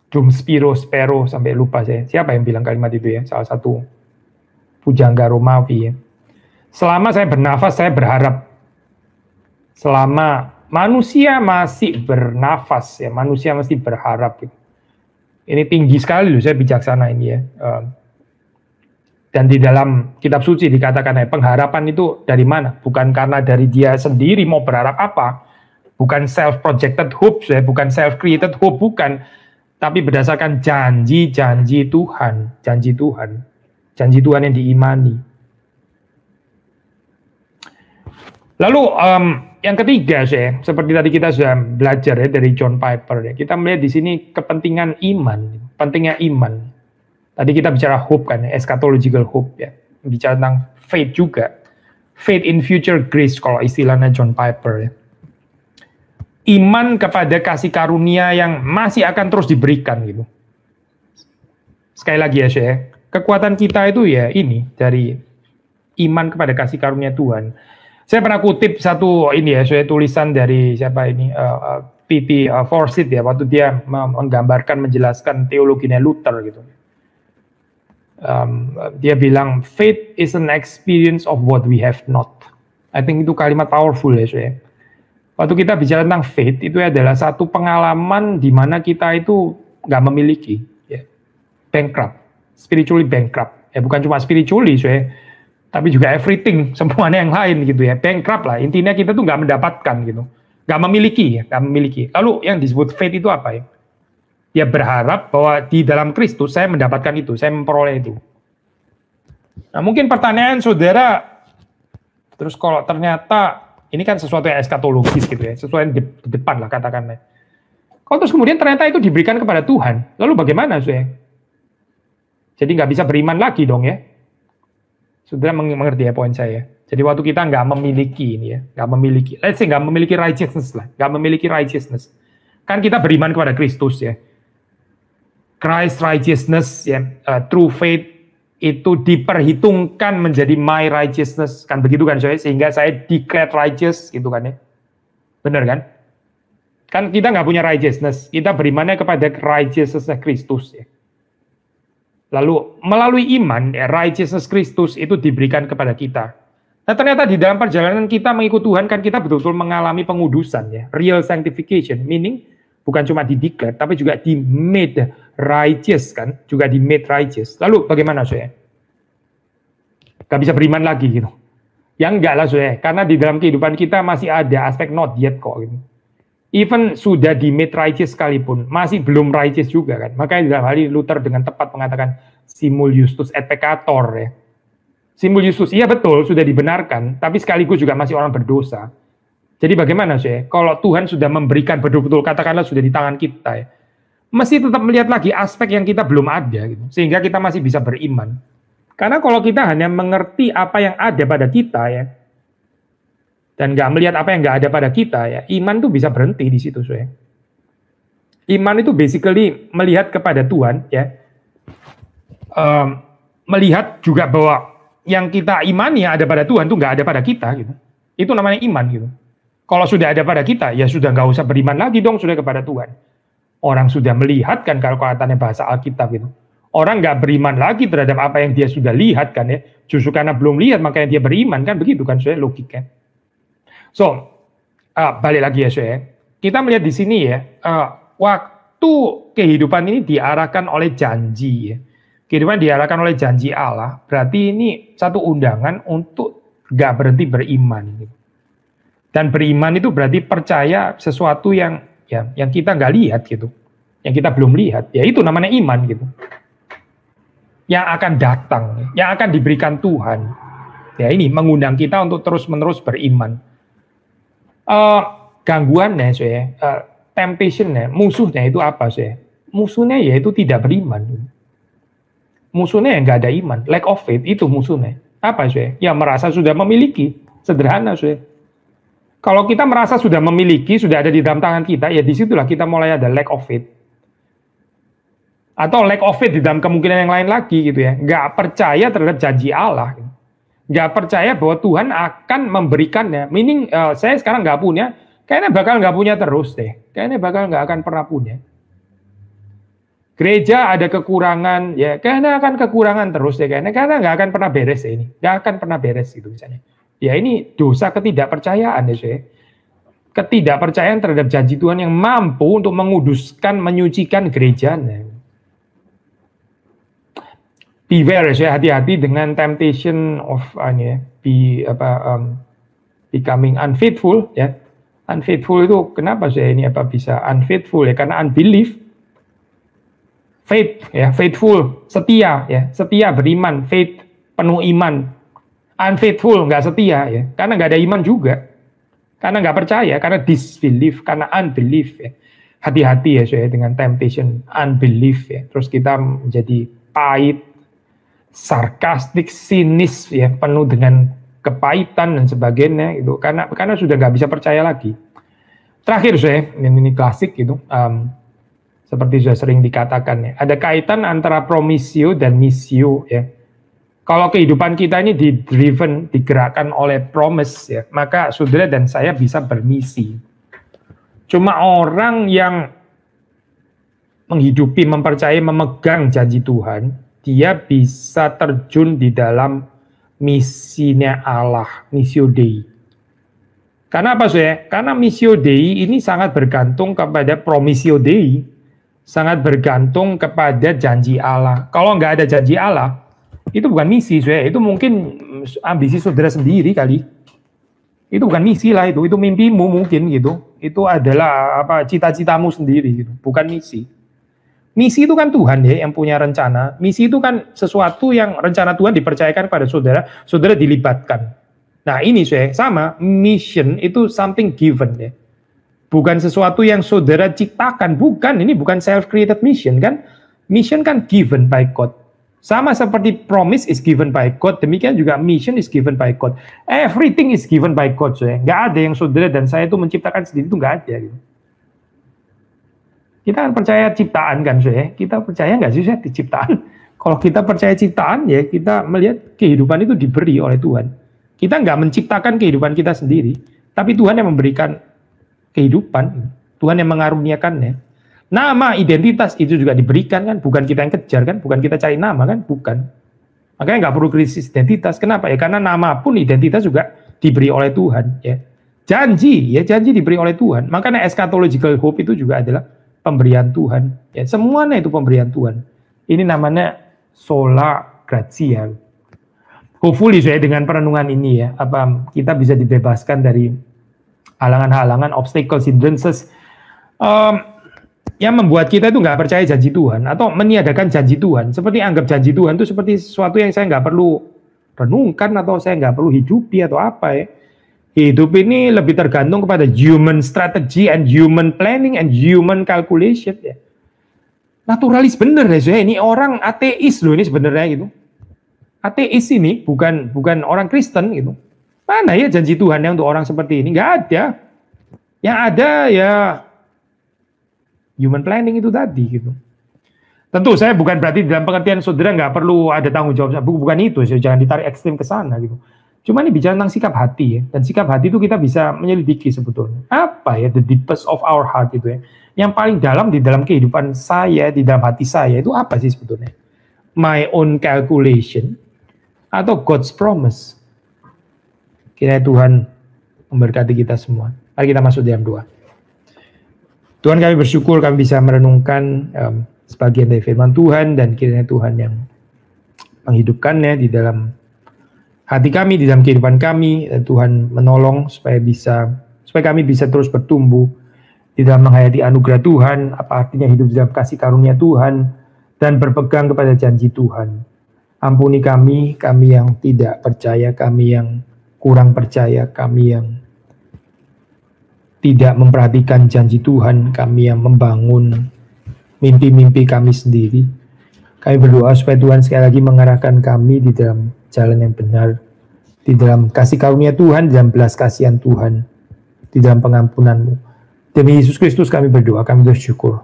dum spiro spero sampai lupa saya. Siapa yang bilang kalimat itu ya? Salah satu pujangga Romawi ya. Selama saya bernafas saya berharap. Selama manusia masih bernafas ya, manusia masih berharap. Gitu. Ini tinggi sekali loh, saya bijaksana ini ya. Dan di dalam kitab suci dikatakan ya, pengharapan itu dari mana? Bukan karena dari dia sendiri mau berharap apa, bukan self-projected hope, bukan self-created hope, bukan. Tapi berdasarkan janji-janji Tuhan, janji Tuhan yang diimani. Lalu yang ketiga, seperti tadi kita sudah belajar ya dari John Piper, ya, kita melihat di sini kepentingan iman, pentingnya iman. Tadi kita bicara hope kan, eschatological hope ya, bicara tentang faith juga, faith in future grace kalau istilahnya John Piper ya. Iman kepada kasih karunia yang masih akan terus diberikan gitu. Sekali lagi ya, kekuatan kita itu ya ini dari iman kepada kasih karunia Tuhan. Saya pernah kutip satu ini ya, tulisan dari siapa ini P.T. Forsyth ya, waktu dia menggambarkan, menjelaskan teologinya Luther gitu. Dia bilang, faith is an experience of what we have not. I think itu kalimat powerful ya, saya. Waktu kita bicara tentang faith, itu adalah satu pengalaman di mana kita itu nggak memiliki, ya. Bankrupt, spiritually bankrupt. Ya bukan cuma spiritually, saya, tapi juga everything, semuanya yang lain gitu ya. Bankrupt lah, intinya kita tuh nggak mendapatkan gitu. Nggak memiliki, ya, nggak memiliki. Lalu yang disebut faith itu apa ya? Dia berharap bahwa di dalam Kristus saya mendapatkan itu, saya memperoleh itu. Nah mungkin pertanyaan saudara, terus kalau ternyata ini kan sesuatu yang eskatologis gitu ya, sesuatu yang di depan lah katakanlah. Kalau terus kemudian ternyata itu diberikan kepada Tuhan, lalu bagaimana saudara? Jadi nggak bisa beriman lagi dong ya. Saudara mengerti ya poin saya? Jadi waktu kita nggak memiliki ini ya, nggak memiliki, let's say nggak memiliki righteousness lah, nggak memiliki righteousness. Kan kita beriman kepada Kristus ya. Christ righteousness ya, through faith itu diperhitungkan menjadi my righteousness, kan begitu kan saya, sehingga saya declared righteous gitu kan ya. Benar kan? Kan kita nggak punya righteousness, kita berimannya kepada righteousness Kristus ya. Lalu melalui iman ya, righteousness Kristus itu diberikan kepada kita. Nah ternyata di dalam perjalanan kita mengikut Tuhan kan kita betul-betul mengalami pengudusan ya, real sanctification, meaning bukan cuma di declare tapi juga di made righteous kan, juga di made righteous. Lalu bagaimana saya? Gak bisa beriman lagi gitu. Ya enggak lah saya, karena di dalam kehidupan kita masih ada aspek not yet kok gitu. Even sudah di made righteous sekalipun, masih belum righteous juga kan. Makanya dalam hal ini Luther dengan tepat mengatakan simul justus et peccator ya. Simul justus, iya betul, sudah dibenarkan, tapi sekaligus juga masih orang berdosa. Jadi bagaimana sih? Kalau Tuhan sudah memberikan betul-betul, katakanlah sudah di tangan kita ya, mesti tetap melihat lagi aspek yang kita belum ada, gitu, sehingga kita masih bisa beriman. Karena kalau kita hanya mengerti apa yang ada pada kita ya, dan nggak melihat apa yang nggak ada pada kita ya, iman tuh bisa berhenti di situ saya. Iman itu basically melihat kepada Tuhan ya, melihat juga bahwa yang kita imani ada pada Tuhan tuh nggak ada pada kita gitu. Itu namanya iman gitu. Kalau sudah ada pada kita, ya sudah nggak usah beriman lagi dong, sudah kepada Tuhan. Orang sudah melihat kan kalau katanya bahasa Alkitab gitu. Orang nggak beriman lagi terhadap apa yang dia sudah lihat kan ya. Justru karena belum lihat makanya dia beriman kan, begitu kan saya logiknya. So, balik lagi ya saya. Kita melihat di sini ya, waktu kehidupan ini diarahkan oleh janji ya. Kehidupan diarahkan oleh janji Allah, berarti ini satu undangan untuk nggak berhenti beriman. Gitu. Dan beriman itu berarti percaya sesuatu yang kita nggak lihat gitu, yang kita belum lihat, ya itu namanya iman gitu. Yang akan datang, yang akan diberikan Tuhan. Ya ini mengundang kita untuk terus-menerus beriman. Gangguannya saya, temptationnya, musuhnya itu apa saya? Musuhnya yaitu tidak beriman. Gitu. Musuhnya yang nggak ada iman, lack of faith itu musuhnya. Apa sih? Ya merasa sudah memiliki, sederhana sih. Kalau kita merasa sudah memiliki, sudah ada di dalam tangan kita, ya disitulah kita mulai ada lack of faith. Atau lack of faith di dalam kemungkinan yang lain lagi gitu ya. Nggak percaya terhadap janji Allah. Nggak percaya bahwa Tuhan akan memberikannya. Meaning saya sekarang nggak punya, kayaknya bakal nggak punya terus deh. Kayaknya bakal nggak akan pernah punya. Gereja ada kekurangan, ya karena akan kekurangan terus ya karena nggak akan pernah beres ya ini, nggak akan pernah beres gitu misalnya. Ya ini dosa ketidakpercayaan ya saya, ketidakpercayaan terhadap janji Tuhan yang mampu untuk menguduskan, menyucikan gerejanya. Beware ya, hati-hati dengan temptation of becoming unfaithful ya. Unfaithful itu kenapa saya ini bisa unfaithful ya karena unbelief. Faith ya, faithful, setia ya, setia beriman, faith penuh iman. Unfaithful nggak setia ya, karena nggak ada iman juga, karena nggak percaya, karena disbelief, karena unbelief ya. Hati-hati ya saya dengan temptation unbelief ya. Terus kita menjadi pahit, sarkastik, sinis ya, penuh dengan kepahitan dan sebagainya itu karena sudah nggak bisa percaya lagi. Terakhir saya ini klasik gitu. Seperti sudah sering dikatakan ya, ada kaitan antara promisio dan missio ya. Kalau kehidupan kita ini digerakkan oleh promise ya, maka saudara dan saya bisa bermisi. Cuma orang yang menghidupi, mempercayai, memegang janji Tuhan, dia bisa terjun di dalam misinya Allah, missio Dei. Karena apa, Saudara? Karena missio Dei ini sangat bergantung kepada promisio Dei, sangat bergantung kepada janji Allah. Kalau nggak ada janji Allah, itu bukan misi, Saudara. Itu mungkin ambisi saudara sendiri kali. Itu bukan misi lah, itu mimpimu mungkin gitu. Itu adalah apa, cita-citamu sendiri gitu, bukan misi. Misi itu kan Tuhan ya yang punya rencana. Misi itu kan sesuatu yang rencana Tuhan dipercayakan kepada saudara, saudara dilibatkan. Nah ini sama, mission itu something given ya. Bukan sesuatu yang saudara ciptakan, bukan. Ini bukan self-created mission kan. Mission kan given by God. Sama seperti promise is given by God, demikian juga mission is given by God. Everything is given by God. Nggak ada yang saudara dan saya itu menciptakan sendiri, itu nggak ada gitu. Kita kan percaya ciptaan kan, kita percaya nggak sih di ciptaan? Kalau kita percaya ciptaan ya kita melihat kehidupan itu diberi oleh Tuhan. Kita nggak menciptakan kehidupan kita sendiri, tapi Tuhan yang memberikan kehidupan, Tuhan yang mengaruniakannya. Nama, identitas itu juga diberikan kan, bukan kita yang kejar kan, bukan kita cari nama kan, bukan. Makanya nggak perlu krisis identitas. Kenapa ya? Karena nama pun identitas juga diberi oleh Tuhan ya. Janji diberi oleh Tuhan. Makanya eschatological hope itu juga adalah pemberian Tuhan. Ya, semuanya itu pemberian Tuhan. Ini namanya sola gratia. Hopefully dengan perenungan ini ya, apa kita bisa dibebaskan dari halangan-halangan, obstacles, hindrances yang membuat kita itu nggak percaya janji Tuhan atau meniadakan janji Tuhan. Seperti anggap janji Tuhan itu seperti sesuatu yang saya nggak perlu renungkan atau saya nggak perlu hidupi atau apa ya. Hidup ini lebih tergantung kepada human strategy and human planning and human calculation ya. Naturalis bener ya, ini orang ateis loh ini sebenarnya gitu. Ateis ini bukan orang Kristen gitu. Mana ya janji Tuhan yang untuk orang seperti ini? Nggak ada. Yang ada ya human planning itu tadi gitu. Tentu saya bukan berarti dalam pengertian saudara nggak perlu ada tanggung jawab. Bukan itu, jangan ditarik ekstrim ke sana gitu. Cuma ini bicara tentang sikap hati ya. Dan sikap hati itu kita bisa menyelidiki sebetulnya. Apa ya the deepest of our heart itu ya. Yang paling dalam di dalam kehidupan saya, di dalam hati saya itu apa sih sebetulnya? My own calculation atau God's promise? Kiranya Tuhan memberkati kita semua. Mari kita masuk dalam doa. Tuhan, kami bersyukur kami bisa merenungkan sebagian dari firman Tuhan dan kiranya Tuhan yang menghidupkannya di dalam hati kami, di dalam kehidupan kami. Tuhan menolong supaya kami bisa terus bertumbuh di dalam menghayati anugerah Tuhan, apa artinya hidup di dalam kasih karunia Tuhan dan berpegang kepada janji Tuhan. Ampuni kami yang tidak percaya, kami yang kurang percaya, kami yang tidak memperhatikan janji Tuhan, kami yang membangun mimpi-mimpi kami sendiri. Kami berdoa supaya Tuhan sekali lagi mengarahkan kami di dalam jalan yang benar, di dalam kasih karunia Tuhan, di dalam belas kasihan Tuhan, di dalam pengampunan-Mu. Demi Yesus Kristus kami berdoa, kami bersyukur.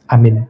Amin.